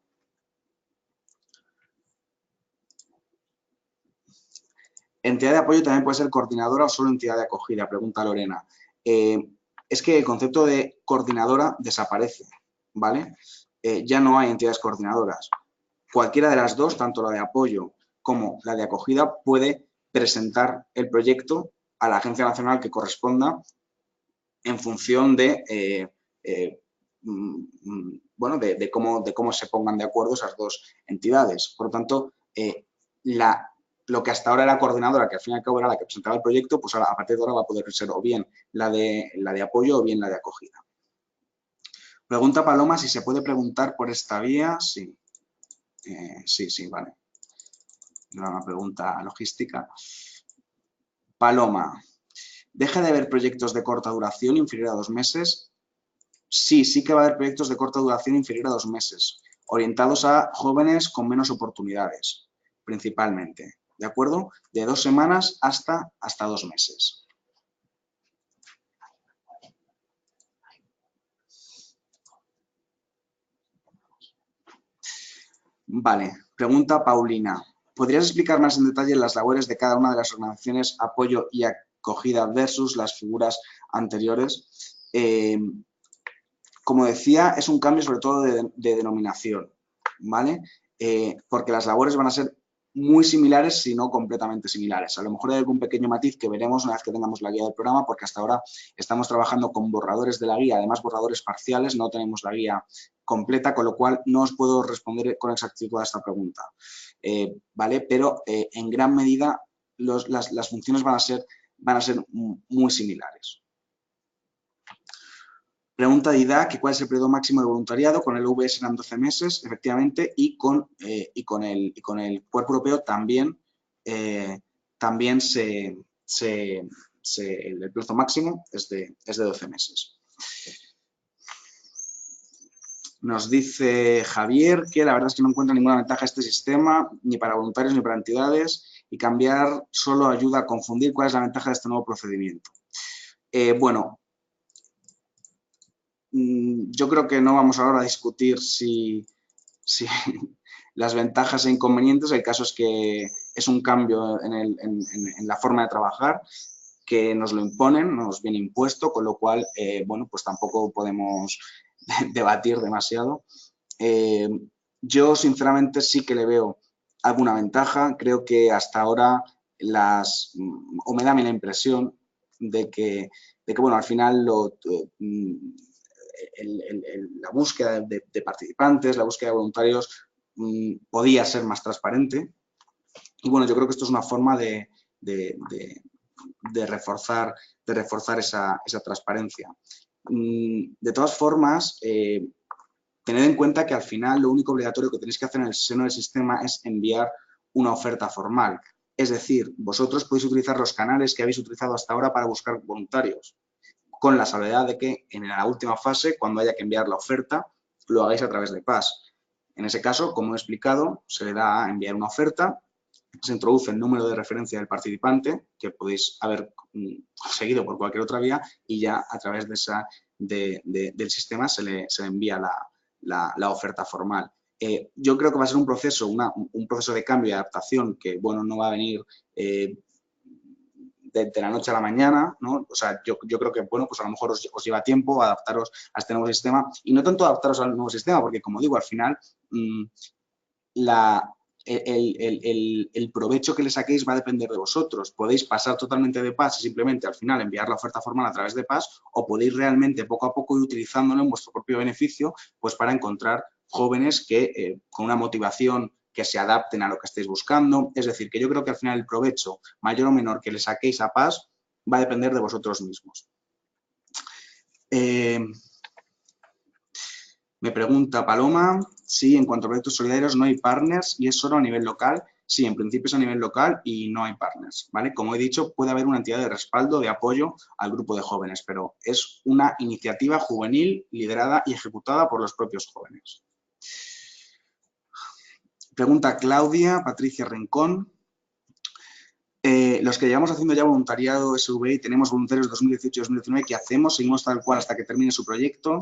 ¿Entidad de apoyo también puede ser coordinadora o solo entidad de acogida? Pregunta Lorena. Es que el concepto de coordinadora desaparece, ¿vale? Ya no hay entidades coordinadoras. Cualquiera de las dos, tanto la de apoyo como la de acogida, puede presentar el proyecto a la agencia nacional que corresponda en función de, bueno, de cómo se pongan de acuerdo esas dos entidades. Por lo tanto, lo que hasta ahora era coordinadora, que al fin y al cabo era la que presentaba el proyecto, pues ahora, a partir de ahora va a poder ser o bien la de apoyo o bien la de acogida. Pregunta Paloma si se puede preguntar por esta vía. Sí. Sí, vale. Una pregunta logística. Paloma. ¿Deja de haber proyectos de corta duración inferior a 2 meses? Sí, sí que va a haber proyectos de corta duración inferior a 2 meses, orientados a jóvenes con menos oportunidades, principalmente, ¿de acuerdo? De 2 semanas hasta 2 meses. Vale, pregunta Paulina. ¿Podrías explicar más en detalle las labores de cada una de las organizaciones apoyo y acogida versus las figuras anteriores? Como decía, es un cambio sobre todo de denominación, ¿vale? Porque las labores van a ser muy similares, si no completamente similares. A lo mejor hay algún pequeño matiz que veremos una vez que tengamos la guía del programa, porque hasta ahora estamos trabajando con borradores de la guía, además borradores parciales, no tenemos la guía completa, con lo cual no os puedo responder con exactitud a esta pregunta, ¿vale? Pero en gran medida las funciones van a ser muy similares. Pregunta de IDA, ¿cuál es el periodo máximo de voluntariado? Con el VS serán 12 meses, efectivamente, y con el cuerpo europeo también, el plazo máximo es de 12 meses. Nos dice Javier que la verdad es que no encuentra ninguna ventaja este sistema, ni para voluntarios ni para entidades, y cambiar solo ayuda a confundir cuál es la ventaja de este nuevo procedimiento. Bueno, yo creo que no vamos ahora a discutir si las ventajas e inconvenientes. El caso es que es un cambio en la forma de trabajar que nos lo imponen, nos viene impuesto, con lo cual, bueno, pues tampoco podemos debatir demasiado. Yo, sinceramente, sí que le veo alguna ventaja. Creo que hasta ahora o me da a mí la impresión de que bueno, al final la búsqueda de participantes, la búsqueda de voluntarios podía ser más transparente. Y bueno, yo creo que esto es una forma de reforzar esa transparencia. De todas formas, tened en cuenta que al final lo único obligatorio que tenéis que hacer en el seno del sistema es enviar una oferta formal. Es decir, vosotros podéis utilizar los canales que habéis utilizado hasta ahora para buscar voluntarios, con la salvedad de que en la última fase, cuando haya que enviar la oferta, lo hagáis a través de PAS. En ese caso, como he explicado, se le da a enviar una oferta, se introduce el número de referencia del participante, que podéis haber seguido por cualquier otra vía, y ya a través del sistema se le envía la oferta formal. Yo creo que va a ser un proceso de cambio y adaptación que, bueno, no va a venir de la noche a la mañana, ¿no? O sea, yo creo que, bueno, pues a lo mejor os lleva tiempo adaptaros a este nuevo sistema, y no tanto adaptaros al nuevo sistema, porque, como digo, al final el provecho que le saquéis va a depender de vosotros. Podéis pasar totalmente de PAS y simplemente al final enviar la oferta formal a través de PAS, o podéis realmente poco a poco ir utilizándolo en vuestro propio beneficio, pues para encontrar jóvenes que con una motivación que se adapten a lo que estéis buscando. Es decir, que yo creo que al final el provecho, mayor o menor, que le saquéis a PAS va a depender de vosotros mismos. Me pregunta Paloma, sí, en cuanto a proyectos solidarios no hay partners y es solo a nivel local. Sí, en principio es a nivel local y no hay partners, ¿vale? Como he dicho, puede haber una entidad de respaldo, de apoyo al grupo de jóvenes, pero es una iniciativa juvenil liderada y ejecutada por los propios jóvenes. Pregunta Claudia Patricia Rincón. Los que llevamos haciendo ya voluntariado SVI, tenemos voluntarios de 2018 y 2019, ¿qué hacemos? Seguimos tal cual hasta que termine su proyecto.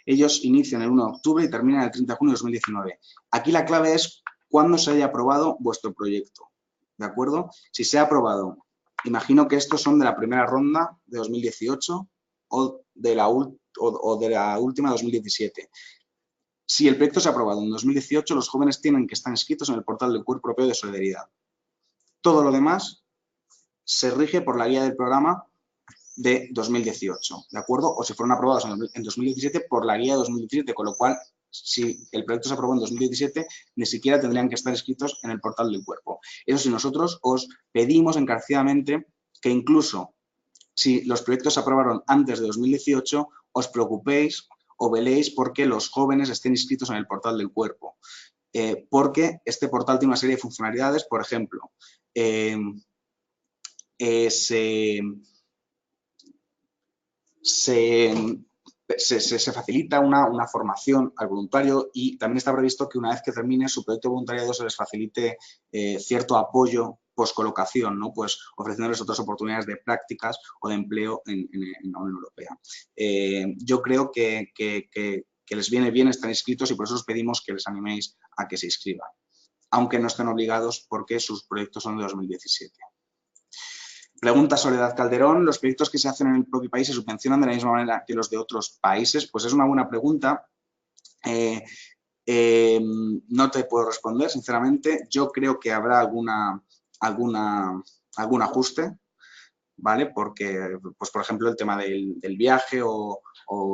Ellos inician el 1 de octubre y terminan el 30 de junio de 2019. Aquí la clave es cuándo se haya aprobado vuestro proyecto, ¿de acuerdo? Si se ha aprobado, imagino que estos son de la primera ronda de 2018 o de la última 2017. Si el proyecto se ha aprobado en 2018, los jóvenes tienen que estar inscritos en el portal del Cuerpo Europeo de Solidaridad. Todo lo demás se rige por la guía del programa de 2018, ¿de acuerdo? O si fueron aprobados en 2017 por la guía de 2017, con lo cual, si el proyecto se aprobó en 2017, ni siquiera tendrían que estar inscritos en el portal del cuerpo. Eso sí, nosotros os pedimos encarecidamente que incluso si los proyectos se aprobaron antes de 2018, os preocupéis o veléis porque los jóvenes estén inscritos en el portal del cuerpo. Porque este portal tiene una serie de funcionalidades, por ejemplo, se facilita una formación al voluntario y también está previsto que una vez que termine su proyecto de voluntariado se les facilite cierto apoyo poscolocación, ¿no? Pues ofreciéndoles otras oportunidades de prácticas o de empleo en la Unión Europea. Yo creo que les viene bien estar inscritos y por eso os pedimos que les animéis a que se inscriban, aunque no estén obligados porque sus proyectos son de 2017. Pregunta Soledad Calderón, ¿los proyectos que se hacen en el propio país se subvencionan de la misma manera que los de otros países? Pues es una buena pregunta. No te puedo responder, sinceramente. Yo creo que habrá algún ajuste, ¿vale? Porque, pues, por ejemplo, el tema del viaje o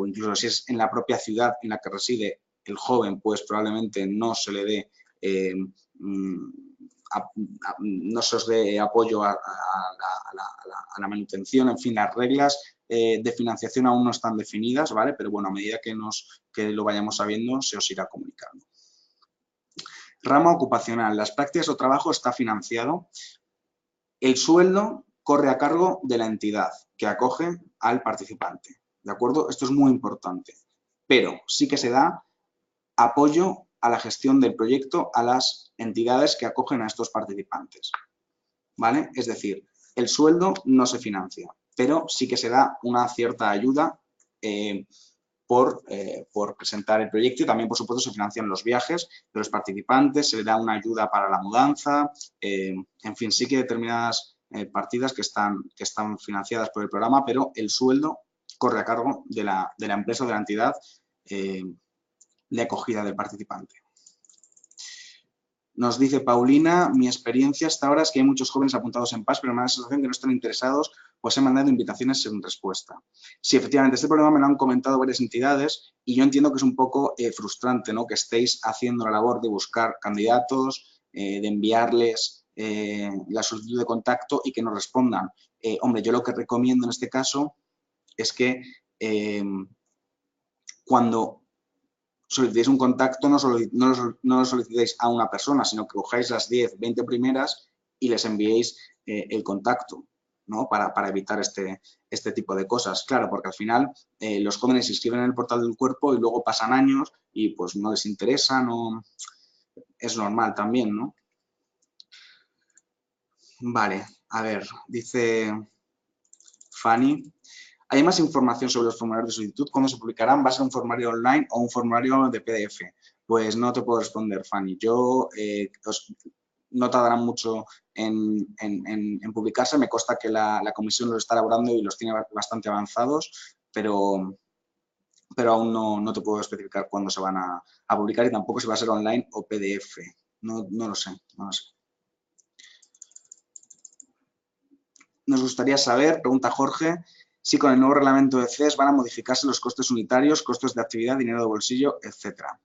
incluso si es en la propia ciudad en la que reside el joven, pues probablemente no se le dé no se os dé apoyo a la manutención. En fin, las reglas de financiación aún no están definidas, ¿vale? Pero bueno, a medida que lo vayamos sabiendo, se os irá comunicando. Rama ocupacional. Las prácticas o trabajo está financiado. El sueldo corre a cargo de la entidad que acoge al participante, ¿de acuerdo? Esto es muy importante, pero sí que se da apoyo a la gestión del proyecto a las entidades que acogen a estos participantes, ¿vale? Es decir, el sueldo no se financia, pero sí que se da una cierta ayuda por presentar el proyecto y también, por supuesto, se financian los viajes de los participantes, se le da una ayuda para la mudanza, en fin, sí que hay determinadas partidas que están financiadas por el programa, pero el sueldo corre a cargo de la empresa o de la entidad de acogida del participante. Nos dice Paulina, mi experiencia hasta ahora es que hay muchos jóvenes apuntados en PAS, pero me da la sensación que no están interesados, pues he mandado invitaciones sin respuesta. Sí, efectivamente, este problema me lo han comentado varias entidades y yo entiendo que es un poco frustrante, ¿no? Que estéis haciendo la labor de buscar candidatos, de enviarles la solicitud de contacto y que nos respondan. Hombre, yo lo que recomiendo en este caso es que cuando solicitéis un contacto, no lo solicitéis a una persona, sino que cojáis las 10, 20 primeras y les enviéis el contacto, ¿no? Para evitar este tipo de cosas. Claro, porque al final los jóvenes se inscriben en el portal del cuerpo y luego pasan años y pues no les interesa, no es normal también, ¿no? Vale, a ver, dice Fanny. ¿Hay más información sobre los formularios de solicitud? ¿Cuándo se publicarán? ¿Va a ser un formulario online o un formulario de PDF? Pues no te puedo responder, Fanny. No tardarán mucho en publicarse. Me consta que la comisión los está elaborando y los tiene bastante avanzados, pero aún no te puedo especificar cuándo se van a publicar y tampoco si va a ser online o PDF. No lo sé, no lo sé. Nos gustaría saber, pregunta Jorge, si con el nuevo reglamento de CES van a modificarse los costes unitarios, costos de actividad, dinero de bolsillo, etcétera.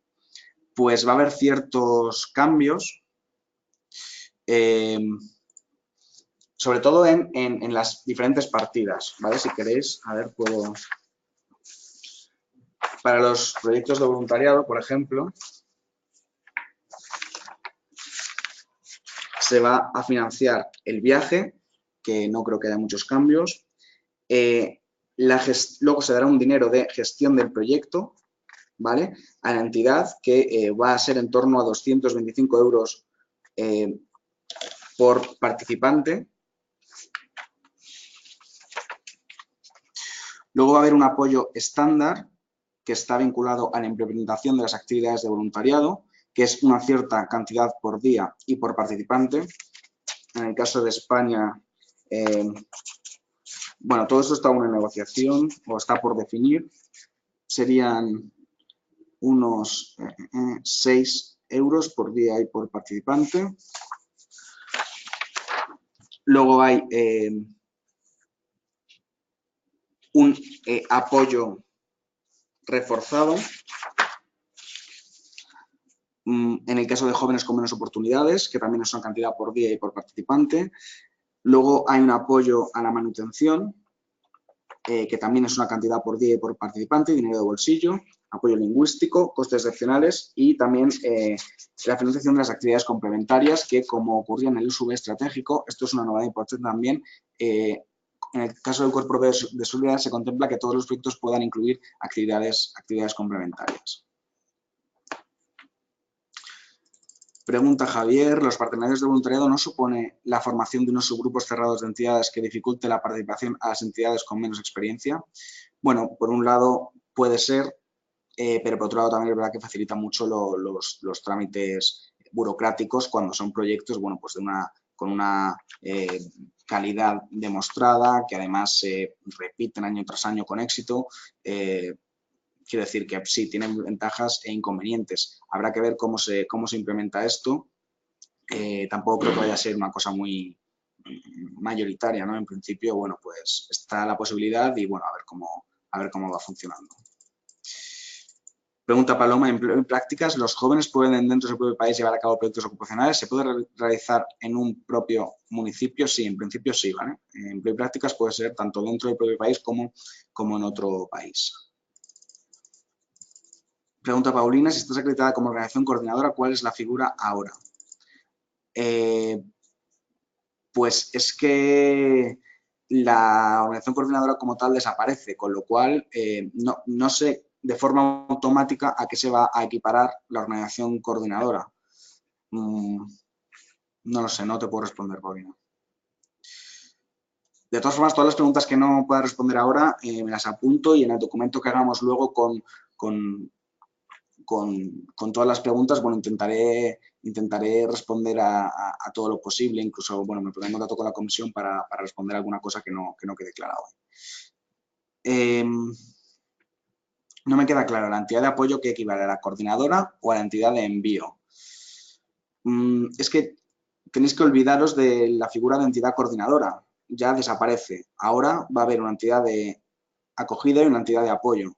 Pues va a haber ciertos cambios, sobre todo en las diferentes partidas, ¿vale? Si queréis, a ver, puedo... Para los proyectos de voluntariado, por ejemplo, se va a financiar el viaje, que no creo que haya muchos cambios. Luego se dará un dinero de gestión del proyecto, ¿vale? A la entidad que va a ser en torno a 225 euros por participante. Luego va a haber un apoyo estándar que está vinculado a la implementación de las actividades de voluntariado, que es una cierta cantidad por día y por participante. En el caso de España, bueno, todo esto está en una negociación o está por definir. Serían unos 6 euros por día y por participante. Luego hay un apoyo reforzado en el caso de jóvenes con menos oportunidades, que también es una cantidad por día y por participante. Luego hay un apoyo a la manutención, que también es una cantidad por día y por participante, dinero de bolsillo, apoyo lingüístico, costes excepcionales y también la financiación de las actividades complementarias que, como ocurría en el USV estratégico, esto es una novedad importante también, en En el caso del cuerpo de solidaridad se contempla que todos los proyectos puedan incluir actividades complementarias. Pregunta Javier, ¿los partenarios de voluntariado no supone la formación de unos subgrupos cerrados de entidades que dificulte la participación a las entidades con menos experiencia? Bueno, por un lado puede ser, pero por otro lado también es verdad que facilita mucho los trámites burocráticos cuando son proyectos, bueno, pues con una calidad demostrada, que además se repiten año tras año con éxito. Quiero decir que sí, tienen ventajas e inconvenientes. Habrá que ver cómo se implementa esto. Tampoco creo que vaya a ser una cosa muy mayoritaria, ¿no? En principio, bueno, pues está la posibilidad y, bueno, a ver cómo va funcionando. Pregunta Paloma, en prácticas, ¿los jóvenes pueden dentro de su propio país llevar a cabo proyectos ocupacionales? ¿Se puede realizar en un propio municipio? Sí, en principio sí, ¿vale? En prácticas puede ser tanto dentro del propio país como en otro país. Pregunta Paulina, si estás acreditada como organización coordinadora, ¿cuál es la figura ahora? Pues es que la organización coordinadora como tal desaparece, con lo cual no sé de forma automática a qué se va a equiparar la organización coordinadora. No lo sé, no te puedo responder, Paulina. De todas formas, todas las preguntas que no pueda responder ahora me las apunto y en el documento que hagamos luego con todas las preguntas, bueno, intentaré responder a todo lo posible, incluso, bueno, me pondré en contacto con la comisión para responder alguna cosa que no quede clara hoy. No me queda claro, ¿la entidad de apoyo que equivale a la coordinadora o a la entidad de envío? Es que tenéis que olvidaros de la figura de entidad coordinadora, ya desaparece. Ahora va a haber una entidad de acogida y una entidad de apoyo.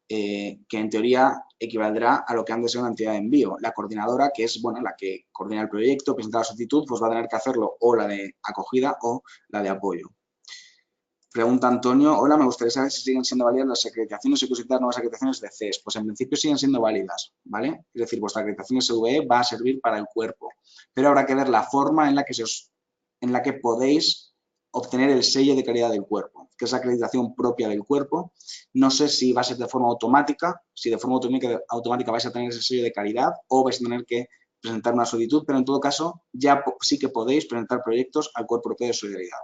Que en teoría equivaldrá a lo que antes era una entidad de envío. La coordinadora, que es bueno, la que coordina el proyecto, presenta la solicitud, pues va a tener que hacerlo o la de acogida o la de apoyo. Pregunta Antonio, hola, me gustaría saber si siguen siendo válidas las acreditaciones y posibilitar nuevas acreditaciones de CES. Pues en principio siguen siendo válidas, ¿vale? Es decir, vuestra acreditación SVE va a servir para el cuerpo, pero habrá que ver la forma en la que podéis obtener el sello de calidad del cuerpo, que es la acreditación propia del cuerpo. No sé si va a ser de forma automática, si de forma automática vais a tener ese sello de calidad o vais a tener que presentar una solicitud, pero en todo caso ya sí que podéis presentar proyectos al Cuerpo Europeo de Solidaridad.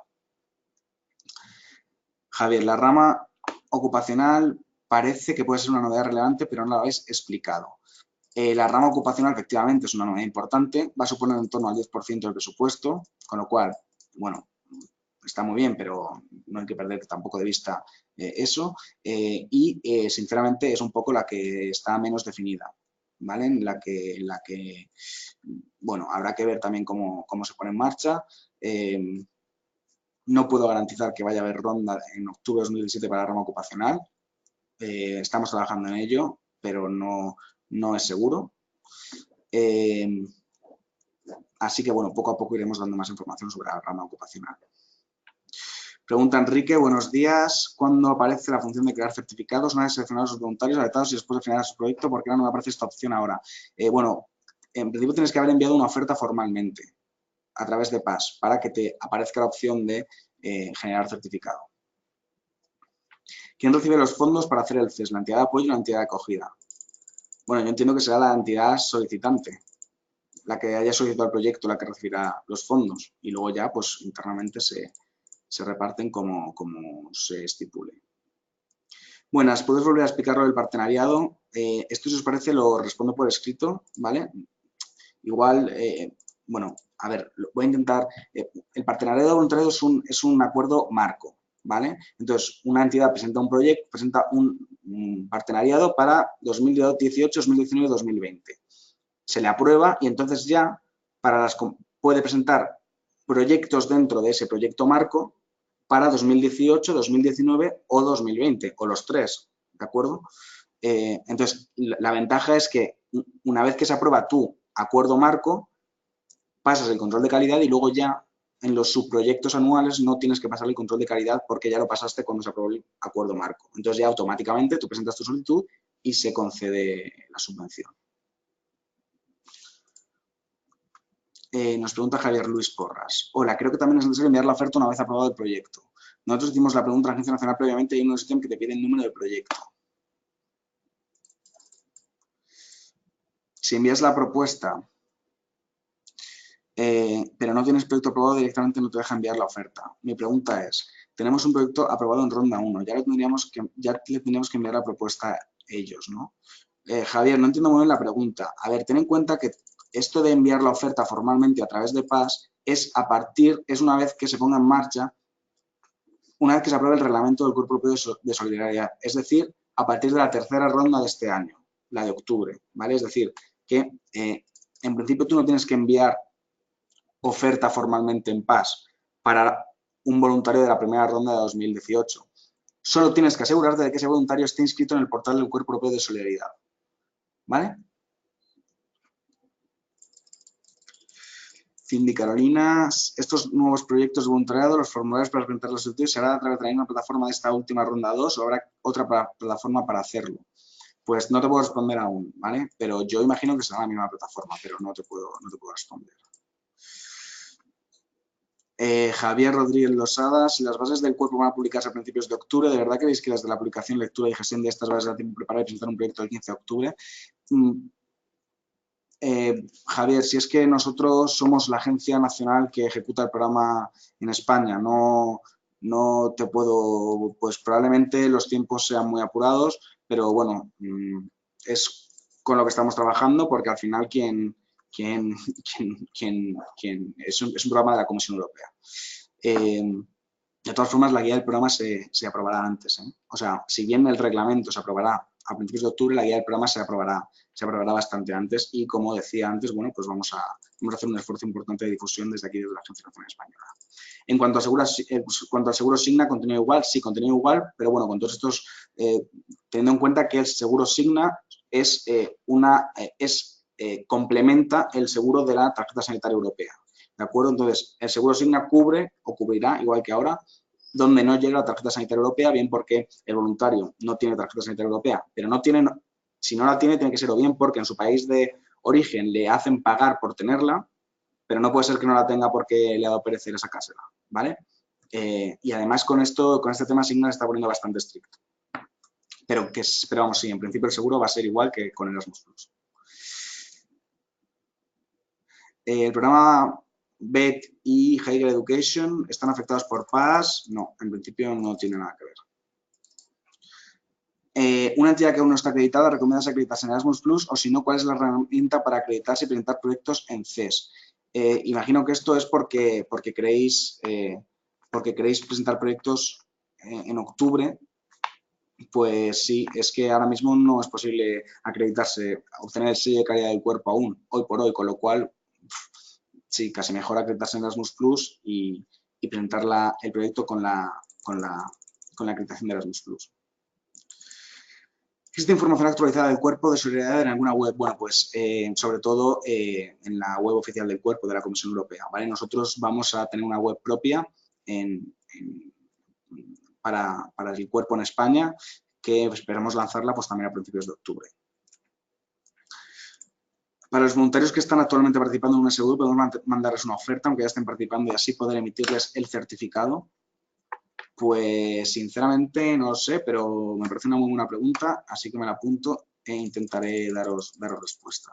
Javier, la rama ocupacional parece que puede ser una novedad relevante, pero no la habéis explicado. La rama ocupacional efectivamente es una novedad importante, va a suponer en torno al 10% del presupuesto, con lo cual, bueno, está muy bien, pero no hay que perder tampoco de vista eso. Sinceramente, es un poco la que está menos definida, ¿vale? En la que bueno, habrá que ver también cómo se pone en marcha. No puedo garantizar que vaya a haber ronda en octubre de 2017 para la rama ocupacional. Estamos trabajando en ello, pero no es seguro. Así que, bueno, poco a poco iremos dando más información sobre la rama ocupacional. Pregunta Enrique, buenos días. ¿Cuándo aparece la función de crear certificados? Una vez seleccionados los voluntarios, aletados y después de finalizar su proyecto, ¿por qué no me aparece esta opción ahora? Bueno, en principio tienes que haber enviado una oferta formalmente a través de PAS para que te aparezca la opción de generar certificado. ¿Quién recibe los fondos para hacer el CES? ¿La entidad de apoyo o la entidad de acogida? Bueno, yo entiendo que será la entidad solicitante, la que haya solicitado el proyecto, la que recibirá los fondos y luego ya, pues, internamente se reparten como se estipule. Buenas, ¿puedes volver a explicarlo del partenariado? Esto, si os parece, lo respondo por escrito, ¿vale? Igual, bueno, a ver, voy a intentar. El partenariado de voluntariado es un acuerdo marco, ¿vale? Entonces, una entidad presenta un proyecto, presenta un partenariado para 2018, 2019, 2020. Se le aprueba y entonces ya puede presentar proyectos dentro de ese proyecto marco para 2018, 2019 o 2020, o los tres, ¿de acuerdo? Entonces, la ventaja es que una vez que se aprueba tu acuerdo marco, pasas el control de calidad y luego ya en los subproyectos anuales no tienes que pasar el control de calidad porque ya lo pasaste cuando se aprobó el acuerdo marco. Entonces ya automáticamente tú presentas tu solicitud y se concede la subvención. Nos pregunta Javier Luis Porras. Hola, creo que también es necesario enviar la oferta una vez aprobado el proyecto. Nosotros hicimos la pregunta a la Agencia Nacional previamente y hay un ítem que te pide el número de proyecto. Si envías la propuesta, pero no tienes proyecto aprobado, directamente no te deja enviar la oferta. Mi pregunta es, tenemos un proyecto aprobado en ronda 1, ya le tendríamos que enviar la propuesta a ellos, ¿no? Javier, no entiendo muy bien la pregunta. A ver, ten en cuenta que esto de enviar la oferta formalmente a través de PAS es una vez que se ponga en marcha, una vez que se apruebe el reglamento del Cuerpo Europeo de Solidaridad, es decir, a partir de la tercera ronda de este año, la de octubre, ¿vale? Es decir, que en principio tú no tienes que enviar oferta formalmente en PAS para un voluntario de la primera ronda de 2018. Solo tienes que asegurarte de que ese voluntario esté inscrito en el portal del Cuerpo Europeo de Solidaridad, ¿vale? Cindy Carolina, estos nuevos proyectos de voluntariado, los formularios para presentar los estudios, ¿se hará a través de la misma plataforma de esta última ronda 2 o habrá otra plataforma para hacerlo? Pues no te puedo responder aún, ¿vale? Pero yo imagino que será la misma plataforma, pero no te puedo responder. Javier Rodríguez Losada, si las bases del cuerpo van a publicarse a principios de octubre, ¿de verdad creéis que las de la publicación, lectura y gestión de estas bases da tiempo preparar y presentar un proyecto el 15 de octubre? Javier, si es que nosotros somos la agencia nacional que ejecuta el programa en España, no te puedo, pues probablemente los tiempos sean muy apurados, pero bueno, es con lo que estamos trabajando porque al final es un programa de la Comisión Europea. De todas formas, la guía del programa se aprobará antes, ¿eh? O sea, si bien el reglamento se aprobará a principios de octubre, la guía del programa se aprobará bastante antes y, como decía antes, bueno, pues vamos a hacer un esfuerzo importante de difusión desde aquí, desde la Agencia Nacional Española. En cuanto al seguro Signa, contenido igual, sí, contenido igual, pero bueno, con todos estos, teniendo en cuenta que el seguro Signa complementa el seguro de la tarjeta sanitaria europea. ¿De acuerdo? Entonces, el seguro Signa cubre o cubrirá, igual que ahora, donde no llega la tarjeta sanitaria europea, bien porque el voluntario no tiene tarjeta sanitaria europea, pero si no la tiene, tiene que ser o bien porque en su país de origen le hacen pagar por tenerla, pero no puede ser que no la tenga porque le ha dado perecer sacársela, ¿vale? Y además con este tema Signa se está poniendo bastante estricto. Pero vamos, sí, en principio el seguro va a ser igual que con Erasmus+. El programa BED y Higher Education están afectados por PAS. No, en principio no tiene nada que ver. Una entidad que aún no está acreditada, ¿recomiendas acreditarse en Erasmus Plus? O si no, ¿cuál es la herramienta para acreditarse y presentar proyectos en CES? Imagino que esto es porque queréis presentar proyectos en octubre. Pues sí, es que ahora mismo no es posible acreditarse, obtener el sello de calidad del cuerpo aún, hoy por hoy, con lo cual, sí, casi mejor acreditarse en Erasmus Plus y presentar el proyecto con la acreditación de Erasmus Plus. ¿Existe información actualizada del cuerpo de solidaridad en alguna web? Bueno, pues sobre todo en la web oficial del cuerpo de la Comisión Europea, ¿vale? Nosotros vamos a tener una web propia para el cuerpo en España que esperamos lanzarla pues también a principios de octubre. Para los voluntarios que están actualmente participando en un SEU, podemos mandarles una oferta, aunque ya estén participando, y así poder emitirles el certificado. Pues sinceramente no lo sé, pero me parece una muy buena pregunta, así que me la apunto e intentaré daros respuesta.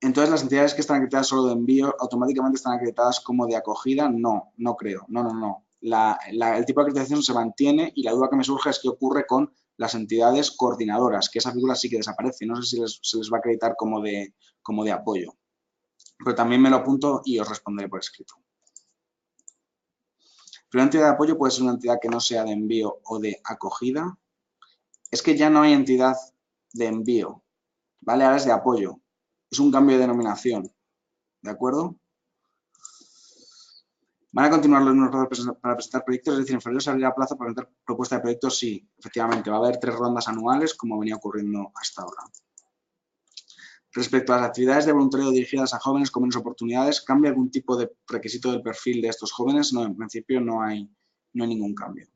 Entonces, las entidades que están acreditadas solo de envío, ¿automáticamente están acreditadas como de acogida? No, no creo. No. El tipo de acreditación se mantiene y la duda que me surge es qué ocurre con las entidades coordinadoras, que esa figura sí que desaparece. No sé si se les va a acreditar como de apoyo. Pero también me lo apunto y os responderé por escrito. Pero una entidad de apoyo puede ser una entidad que no sea de envío o de acogida. Es que ya no hay entidad de envío, ¿vale? Ahora es de apoyo. Es un cambio de denominación, ¿de acuerdo? ¿Van a continuar los mismos plazos para presentar proyectos? Es decir, en febrero se abrirá plazo para presentar propuesta de proyectos. Sí, efectivamente, va a haber 3 rondas anuales, como venía ocurriendo hasta ahora. Respecto a las actividades de voluntariado dirigidas a jóvenes con menos oportunidades, ¿cambia algún tipo de requisito del perfil de estos jóvenes? No, en principio no hay ningún cambio.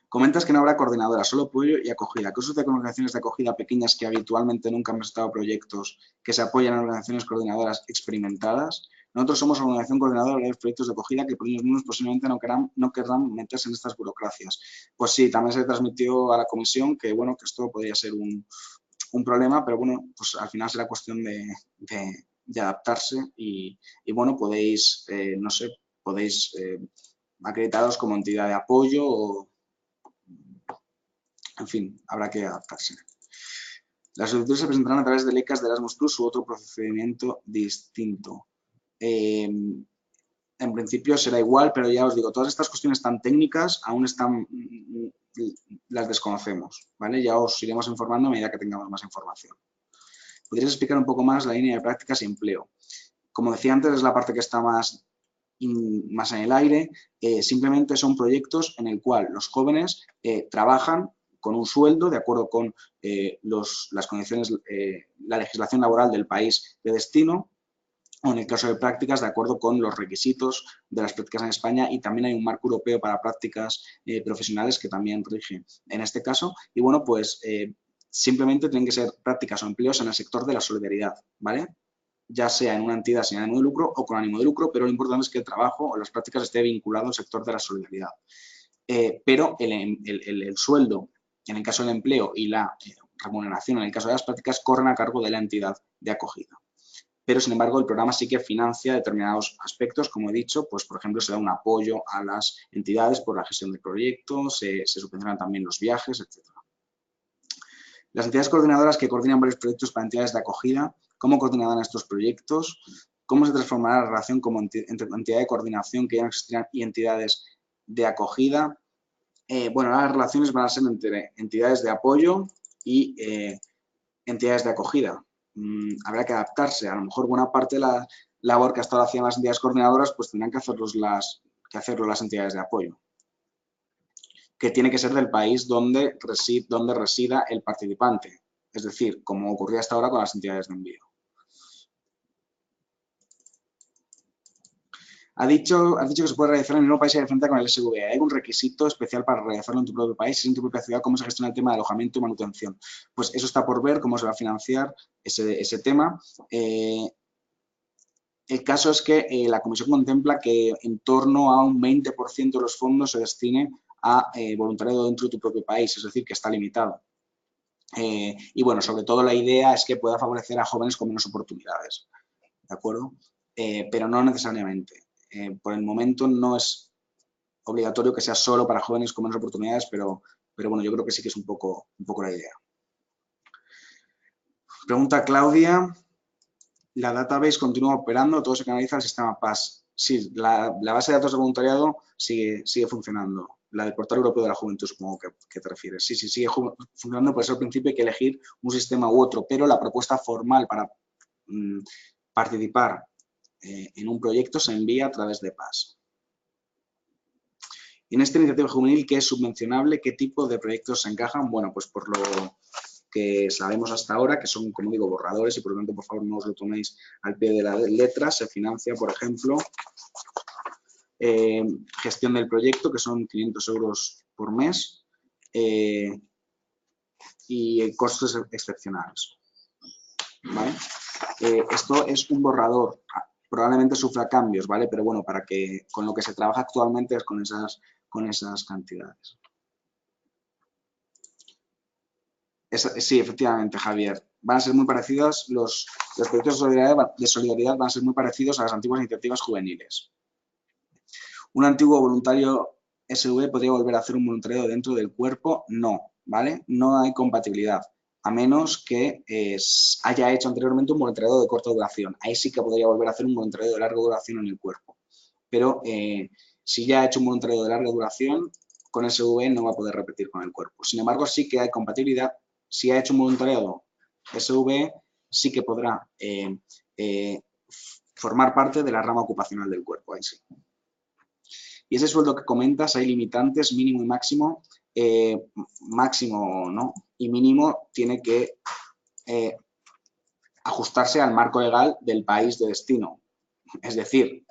Comentas que no habrá coordinadora, solo apoyo y acogida. ¿Qué sucede con organizaciones de acogida pequeñas que habitualmente nunca han presentado proyectos que se apoyan en organizaciones coordinadoras experimentadas? Nosotros somos la organización coordinadora de los proyectos de acogida que por ellos mismos posiblemente no querrán meterse en estas burocracias. Pues sí, también se transmitió a la comisión que, bueno, que esto podría ser un problema, pero bueno, pues al final será cuestión de adaptarse y bueno, podéis, no sé, podéis acreditaros como entidad de apoyo o, en fin, habrá que adaptarse. Las solicitudes se presentarán a través de becas de Erasmus Plus u otro procedimiento distinto. En principio será igual, pero ya os digo, todas estas cuestiones tan técnicas aún las desconocemos, ¿vale? Ya os iremos informando a medida que tengamos más información. ¿Podrías explicar un poco más la línea de prácticas y empleo? Como decía antes, es la parte que está más en el aire. Simplemente son proyectos en el cual los jóvenes trabajan con un sueldo de acuerdo con las condiciones, la legislación laboral del país de destino, o en el caso de prácticas, de acuerdo con los requisitos de las prácticas en España, y también hay un marco europeo para prácticas profesionales que también rige en este caso. Y bueno, pues simplemente tienen que ser prácticas o empleos en el sector de la solidaridad, ¿vale? Ya sea en una entidad sin ánimo de lucro o con ánimo de lucro, pero lo importante es que el trabajo o las prácticas esté vinculado al sector de la solidaridad. Pero el sueldo, en el caso del empleo, y la remuneración, en el caso de las prácticas, corren a cargo de la entidad de acogida. Pero, sin embargo, el programa sí que financia determinados aspectos, como he dicho, pues, por ejemplo, se da un apoyo a las entidades por la gestión del proyecto, se subvencionan también los viajes, etc. Las entidades coordinadoras que coordinan varios proyectos para entidades de acogida, ¿cómo coordinarán estos proyectos? ¿Cómo se transformará la relación entre entidad de coordinación que ya no existirán y entidades de acogida? Bueno, las relaciones van a ser entre entidades de apoyo y entidades de acogida. Habrá que adaptarse. A lo mejor buena parte de la labor que hasta ahora hacían las entidades coordinadoras, pues tendrán que hacerlo las entidades de apoyo, que tiene que ser del país donde resida el participante, es decir, como ocurría hasta ahora con las entidades de envío. Has dicho que se puede realizar en el nuevo país y frente con el SVA. ¿Hay algún requisito especial para realizarlo en tu propio país? Si es en tu propia ciudad, ¿cómo se gestiona el tema de alojamiento y manutención? Pues eso está por ver, cómo se va a financiar ese tema. El caso es que la Comisión contempla que en torno a un 20% de los fondos se destine a voluntariado dentro de tu propio país, es decir, que está limitado. Y bueno, sobre todo la idea es que pueda favorecer a jóvenes con menos oportunidades, ¿de acuerdo? Pero no necesariamente. Por el momento no es obligatorio que sea solo para jóvenes con menos oportunidades, pero bueno, yo creo que sí que es un poco la idea. Pregunta Claudia. ¿La database continúa operando? ¿Todo se canaliza al sistema PAS? Sí, la base de datos de voluntariado sigue funcionando. La del Portal Europeo de la Juventud, supongo que te refieres. Sí, sigue funcionando, por eso al principio hay que elegir un sistema u otro, pero la propuesta formal para participar en un proyecto se envía a través de PAS. En esta iniciativa juvenil, ¿qué es subvencionable? ¿Qué tipo de proyectos se encajan? Bueno, pues por lo que sabemos hasta ahora, que son, como digo, borradores y por lo tanto, por favor, no os lo toméis al pie de la letra. Se financia, por ejemplo, gestión del proyecto, que son 500 euros por mes, y costes excepcionales. ¿Vale? Esto es un borrador. Probablemente sufra cambios, ¿vale? Pero bueno, para que con lo que se trabaja actualmente es con esas cantidades. Sí, efectivamente, Javier. Van a ser muy parecidos, los proyectos de solidaridad van a ser muy parecidos a las antiguas iniciativas juveniles. ¿Un antiguo voluntario SV podría volver a hacer un voluntariado dentro del cuerpo? No, ¿vale? No hay compatibilidad, a menos que haya hecho anteriormente un voluntariado de corta duración. Ahí sí que podría volver a hacer un voluntariado de larga duración en el cuerpo. Pero si ya ha hecho un voluntariado de larga duración, con SV no va a poder repetir con el cuerpo. Sin embargo, sí que hay compatibilidad. Si ha hecho un voluntariado SV, sí que podrá formar parte de la rama ocupacional del cuerpo. Ahí sí. Y ese sueldo que comentas, hay limitantes mínimo y máximo. Máximo no, y mínimo tiene que ajustarse al marco legal del país de destino. Es decir,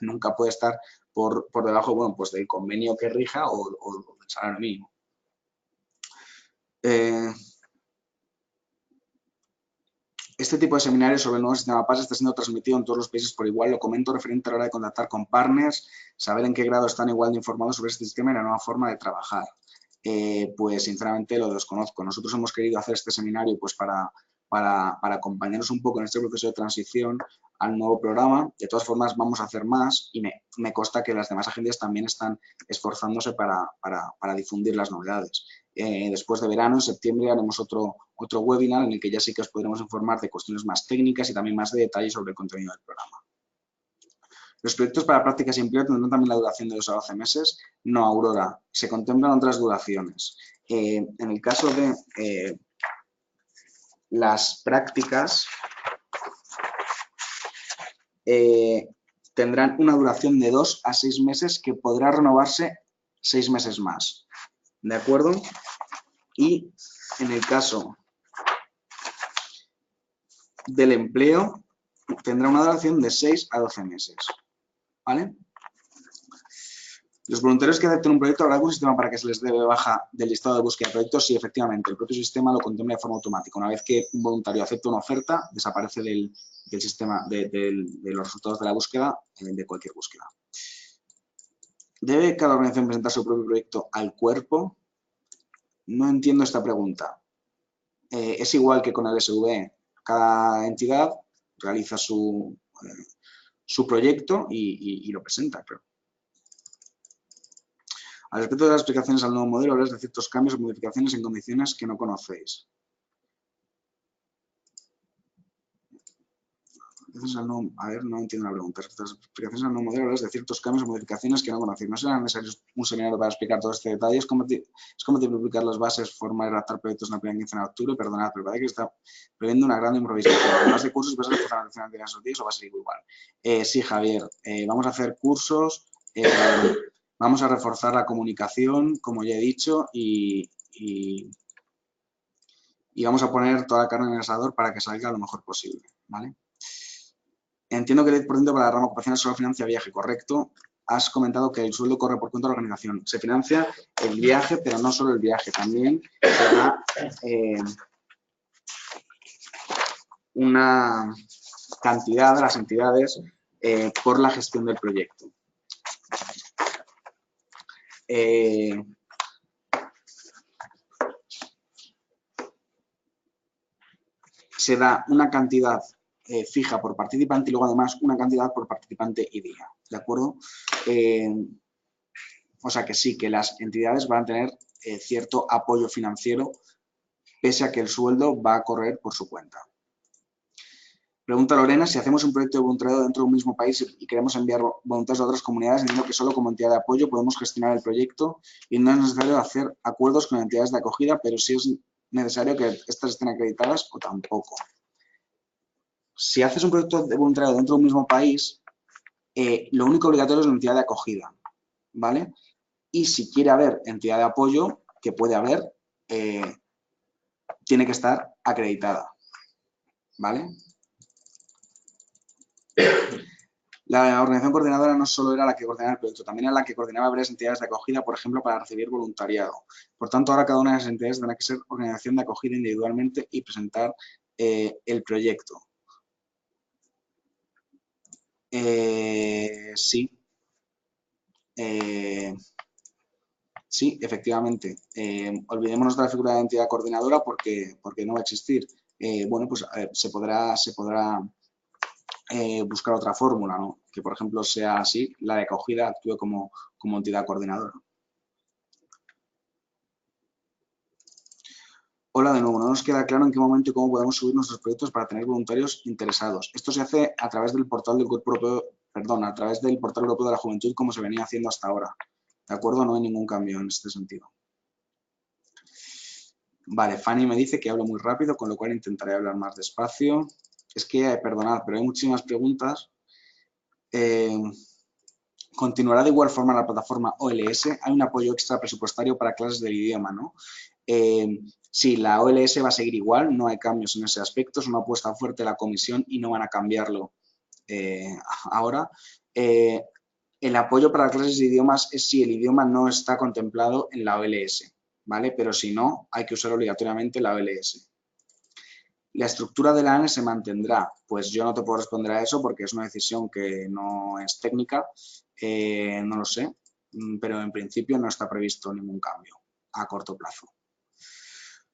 nunca puede estar por debajo, bueno, pues del convenio que rija o del salario mínimo. Este tipo de seminario sobre el nuevo sistema PAS está siendo transmitido en todos los países por igual. Lo comento referente a la hora de contactar con partners, saber en qué grado están igual de informados sobre este sistema y la nueva forma de trabajar. Pues sinceramente lo desconozco. Nosotros hemos querido hacer este seminario pues para acompañarnos un poco en este proceso de transición al nuevo programa. De todas formas, vamos a hacer más y me consta que las demás agencias también están esforzándose para difundir las novedades. Después de verano, en septiembre, haremos otro webinar en el que ya sí que os podremos informar de cuestiones más técnicas y también más de detalles sobre el contenido del programa. Los proyectos para prácticas y empleo tendrán también la duración de 2 a 12 meses. No, Aurora, se contemplan otras duraciones. En el caso de las prácticas, tendrán una duración de 2 a 6 meses que podrá renovarse 6 meses más. ¿De acuerdo? Y en el caso del empleo, tendrá una duración de 6 a 12 meses. ¿Vale? Los voluntarios que acepten un proyecto, ¿habrá algún sistema para que se les dé baja del listado de búsqueda de proyectos? Sí, efectivamente, el propio sistema lo contempla de forma automática. Una vez que un voluntario acepta una oferta, desaparece del sistema de los resultados de la búsqueda, de cualquier búsqueda. ¿Debe cada organización presentar su propio proyecto al cuerpo? No entiendo esta pregunta. Es igual que con el SV. Cada entidad realiza su proyecto y lo presenta, creo. Al respecto de las explicaciones al nuevo modelo, hablas de ciertos cambios o modificaciones en condiciones que no conocéis. A ver, no entiendo la pregunta. Respecto a las explicaciones al nuevo modelo, hablas de ciertos cambios o modificaciones que no conocéis. No será necesario un seminario para explicar todo este detalle. Es como multiplicar las bases, formar y redactar proyectos en la primera quincena de octubre. Perdonad, pero parece que está previendo una gran improvisación. Además de cursos, ¿vas a reforzar la atención de esos días o va a seguir igual? Sí, Javier. Vamos a hacer cursos. Vamos a reforzar la comunicación, como ya he dicho, y vamos a poner toda la carne en el asador para que salga lo mejor posible, ¿vale? Entiendo que el 10% para la rama ocupacional solo financia viaje, ¿correcto? Has comentado que el sueldo corre por cuenta de la organización. Se financia el viaje, pero no solo el viaje, también se da una cantidad de las entidades por la gestión del proyecto. Se da una cantidad fija por participante y luego además una cantidad por participante y día, ¿de acuerdo? O sea que sí, que las entidades van a tener cierto apoyo financiero pese a que el sueldo va a correr por su cuenta. Pregunta Lorena, si hacemos un proyecto de voluntariado dentro de un mismo país y queremos enviar voluntarios a otras comunidades, entiendo que solo como entidad de apoyo podemos gestionar el proyecto y no es necesario hacer acuerdos con entidades de acogida, pero sí es necesario que estas estén acreditadas o tampoco. Si haces un proyecto de voluntariado dentro de un mismo país, lo único obligatorio es la entidad de acogida, ¿vale? Y si quiere haber entidad de apoyo, que puede haber, tiene que estar acreditada, ¿vale? La organización coordinadora no solo era la que coordinaba el proyecto, también era la que coordinaba varias entidades de acogida, por ejemplo, para recibir voluntariado. Por tanto, ahora cada una de esas entidades tendrá que ser organización de acogida individualmente y presentar el proyecto. Sí. Sí, efectivamente. Olvidémonos de la figura de entidad coordinadora porque no va a existir. Bueno, pues se podrá buscar otra fórmula, ¿no? Que, por ejemplo, sea así, la de acogida actúe como entidad coordinadora. Hola de nuevo, no nos queda claro en qué momento y cómo podemos subir nuestros proyectos para tener voluntarios interesados. Esto se hace a través del portal del Grupo Europeo, a través del portal europeo de la juventud, como se venía haciendo hasta ahora. ¿De acuerdo? No hay ningún cambio en este sentido. Vale, Fanny me dice que hablo muy rápido, con lo cual intentaré hablar más despacio. Es que, perdonad, pero hay muchísimas preguntas. ¿Continuará de igual forma la plataforma OLS? Hay un apoyo extra presupuestario para clases del idioma, ¿no? Sí, la OLS va a seguir igual, no hay cambios en ese aspecto, es una apuesta fuerte de la comisión y no van a cambiarlo ahora. El apoyo para clases de idiomas es si el idioma no está contemplado en la OLS, ¿vale? Pero si no, hay que usar obligatoriamente la OLS. ¿La estructura de la ANE se mantendrá? Pues yo no te puedo responder a eso porque es una decisión que no es técnica, no lo sé, pero en principio no está previsto ningún cambio a corto plazo.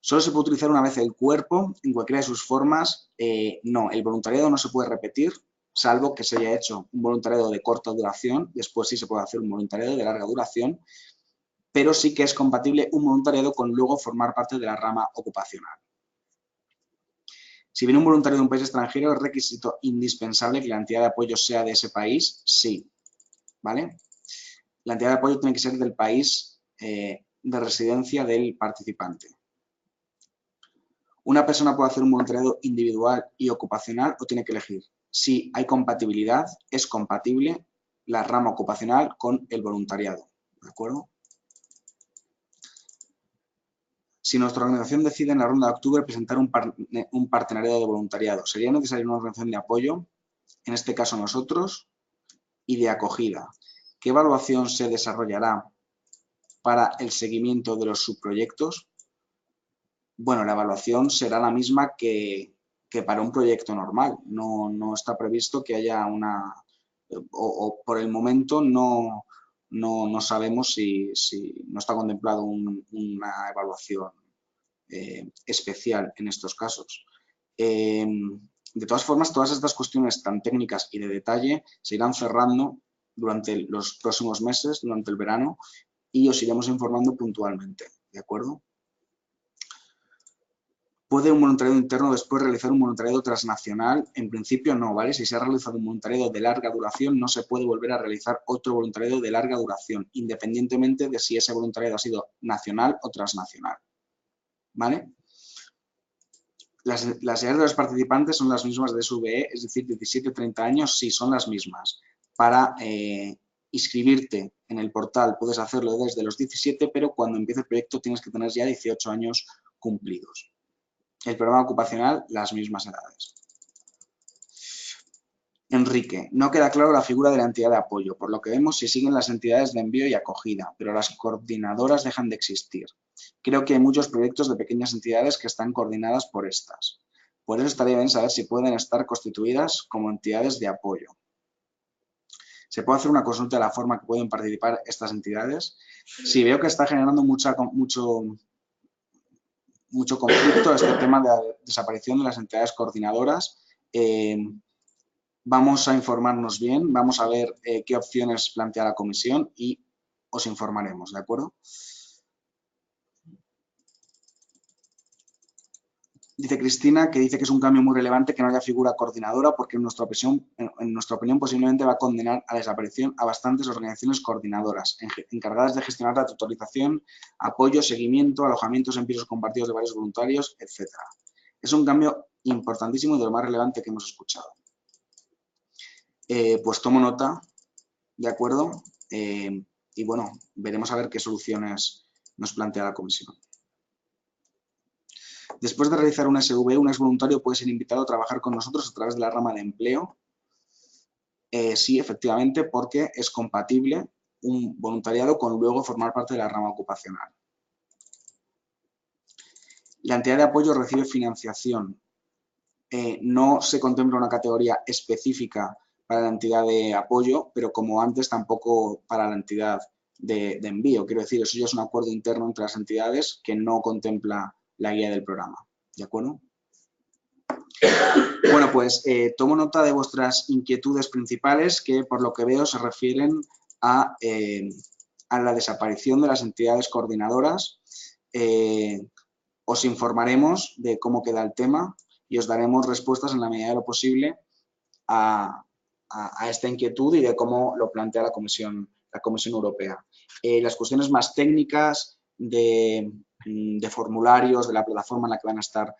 ¿Solo se puede utilizar una vez el cuerpo en cualquiera de sus formas? No, el voluntariado no se puede repetir, salvo que se haya hecho un voluntariado de corta duración, después sí se puede hacer un voluntariado de larga duración, pero sí que es compatible un voluntariado con luego formar parte de la rama ocupacional. Si viene un voluntario de un país extranjero, ¿es requisito indispensable que la entidad de apoyo sea de ese país? Sí, ¿vale? La entidad de apoyo tiene que ser del país de residencia del participante. ¿Una persona puede hacer un voluntariado individual y ocupacional o tiene que elegir? Si hay compatibilidad, es compatible la rama ocupacional con el voluntariado, ¿de acuerdo? Si nuestra organización decide en la ronda de octubre presentar un partenariado de voluntariado, ¿sería necesaria una organización de apoyo? En este caso nosotros, y de acogida. ¿Qué evaluación se desarrollará para el seguimiento de los subproyectos? Bueno, la evaluación será la misma que para un proyecto normal. No está previsto que haya una... O por el momento no sabemos si no está contemplado una evaluación especial en estos casos. De todas formas, todas estas cuestiones tan técnicas y de detalle se irán cerrando durante los próximos meses, durante el verano, y os iremos informando puntualmente, ¿de acuerdo? ¿Puede un voluntariado interno después realizar un voluntariado transnacional? En principio no, ¿vale? Si se ha realizado un voluntariado de larga duración, no se puede volver a realizar otro voluntariado de larga duración, independientemente de si ese voluntariado ha sido nacional o transnacional, ¿vale? Las edades de los participantes son las mismas de SVE, es decir, 17-30 años, sí, son las mismas. Para inscribirte en el portal puedes hacerlo desde los 17, pero cuando empiece el proyecto tienes que tener ya 18 años cumplidos. El programa ocupacional, las mismas edades. Enrique, no queda claro la figura de la entidad de apoyo. Por lo que vemos, se siguen las entidades de envío y acogida, pero las coordinadoras dejan de existir. Creo que hay muchos proyectos de pequeñas entidades que están coordinadas por estas. Por eso estaría bien saber si pueden estar constituidas como entidades de apoyo. ¿Se puede hacer una consulta de la forma que pueden participar estas entidades? Sí, veo que está generando mucho conflicto este tema de la desaparición de las entidades coordinadoras. Vamos a informarnos bien, vamos a ver qué opciones plantea la comisión y os informaremos, ¿de acuerdo? Dice Cristina que dice que es un cambio muy relevante que no haya figura coordinadora porque en nuestra opinión posiblemente va a condenar a la desaparición a bastantes organizaciones coordinadoras encargadas de gestionar la tutorización, apoyo, seguimiento, alojamientos en pisos compartidos de varios voluntarios, etc. Es un cambio importantísimo y de lo más relevante que hemos escuchado. Pues tomo nota, ¿de acuerdo? Y bueno, veremos a ver qué soluciones nos plantea la comisión. Después de realizar un SV, un exvoluntario puede ser invitado a trabajar con nosotros a través de la rama de empleo. Sí, efectivamente, porque es compatible un voluntariado con luego formar parte de la rama ocupacional. La entidad de apoyo recibe financiación. No se contempla una categoría específica para la entidad de apoyo, pero como antes tampoco para la entidad de envío. Quiero decir, eso ya es un acuerdo interno entre las entidades que no contempla la guía del programa. ¿De acuerdo? Bueno, pues tomo nota de vuestras inquietudes principales que por lo que veo se refieren a la desaparición de las entidades coordinadoras. Os informaremos de cómo queda el tema y os daremos respuestas en la medida de lo posible a esta inquietud y de cómo lo plantea la Comisión Europea. Las cuestiones más técnicas de formularios, de la plataforma en la que van a estar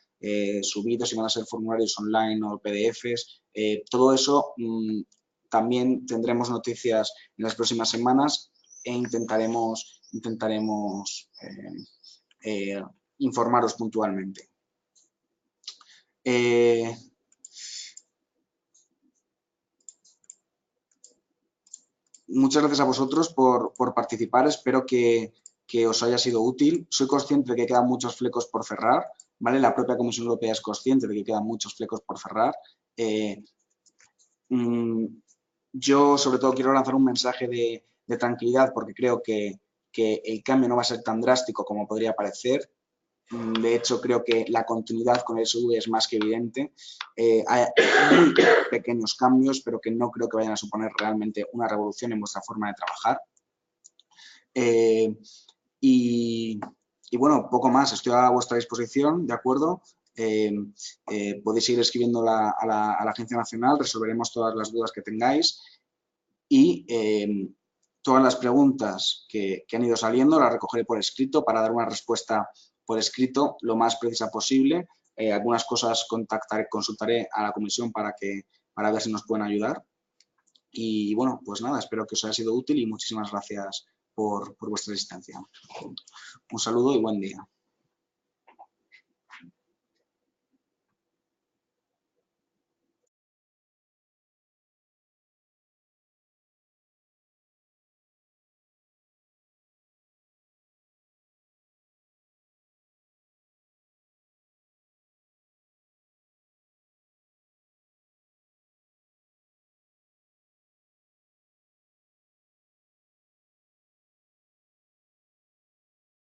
subidos, si van a ser formularios online o PDFs, todo eso también tendremos noticias en las próximas semanas e intentaremos informaros puntualmente. Muchas gracias a vosotros por participar. Espero que os haya sido útil. Soy consciente de que quedan muchos flecos por cerrar. ¿vale? La propia Comisión Europea es consciente de que quedan muchos flecos por cerrar. Yo, sobre todo, quiero lanzar un mensaje de tranquilidad porque creo que el cambio no va a ser tan drástico como podría parecer. De hecho, creo que la continuidad con el SV es más que evidente. Hay muy pequeños cambios, pero que no creo que vayan a suponer realmente una revolución en vuestra forma de trabajar. Y bueno, poco más. Estoy a vuestra disposición, ¿de acuerdo? Podéis seguir escribiendo a la Agencia Nacional, resolveremos todas las dudas que tengáis y todas las preguntas que han ido saliendo las recogeré por escrito para dar una respuesta por escrito lo más precisa posible. Algunas cosas consultaré a la comisión para ver si nos pueden ayudar. Y bueno, pues nada, espero que os haya sido útil y muchísimas gracias por vuestra asistencia. Un saludo y buen día.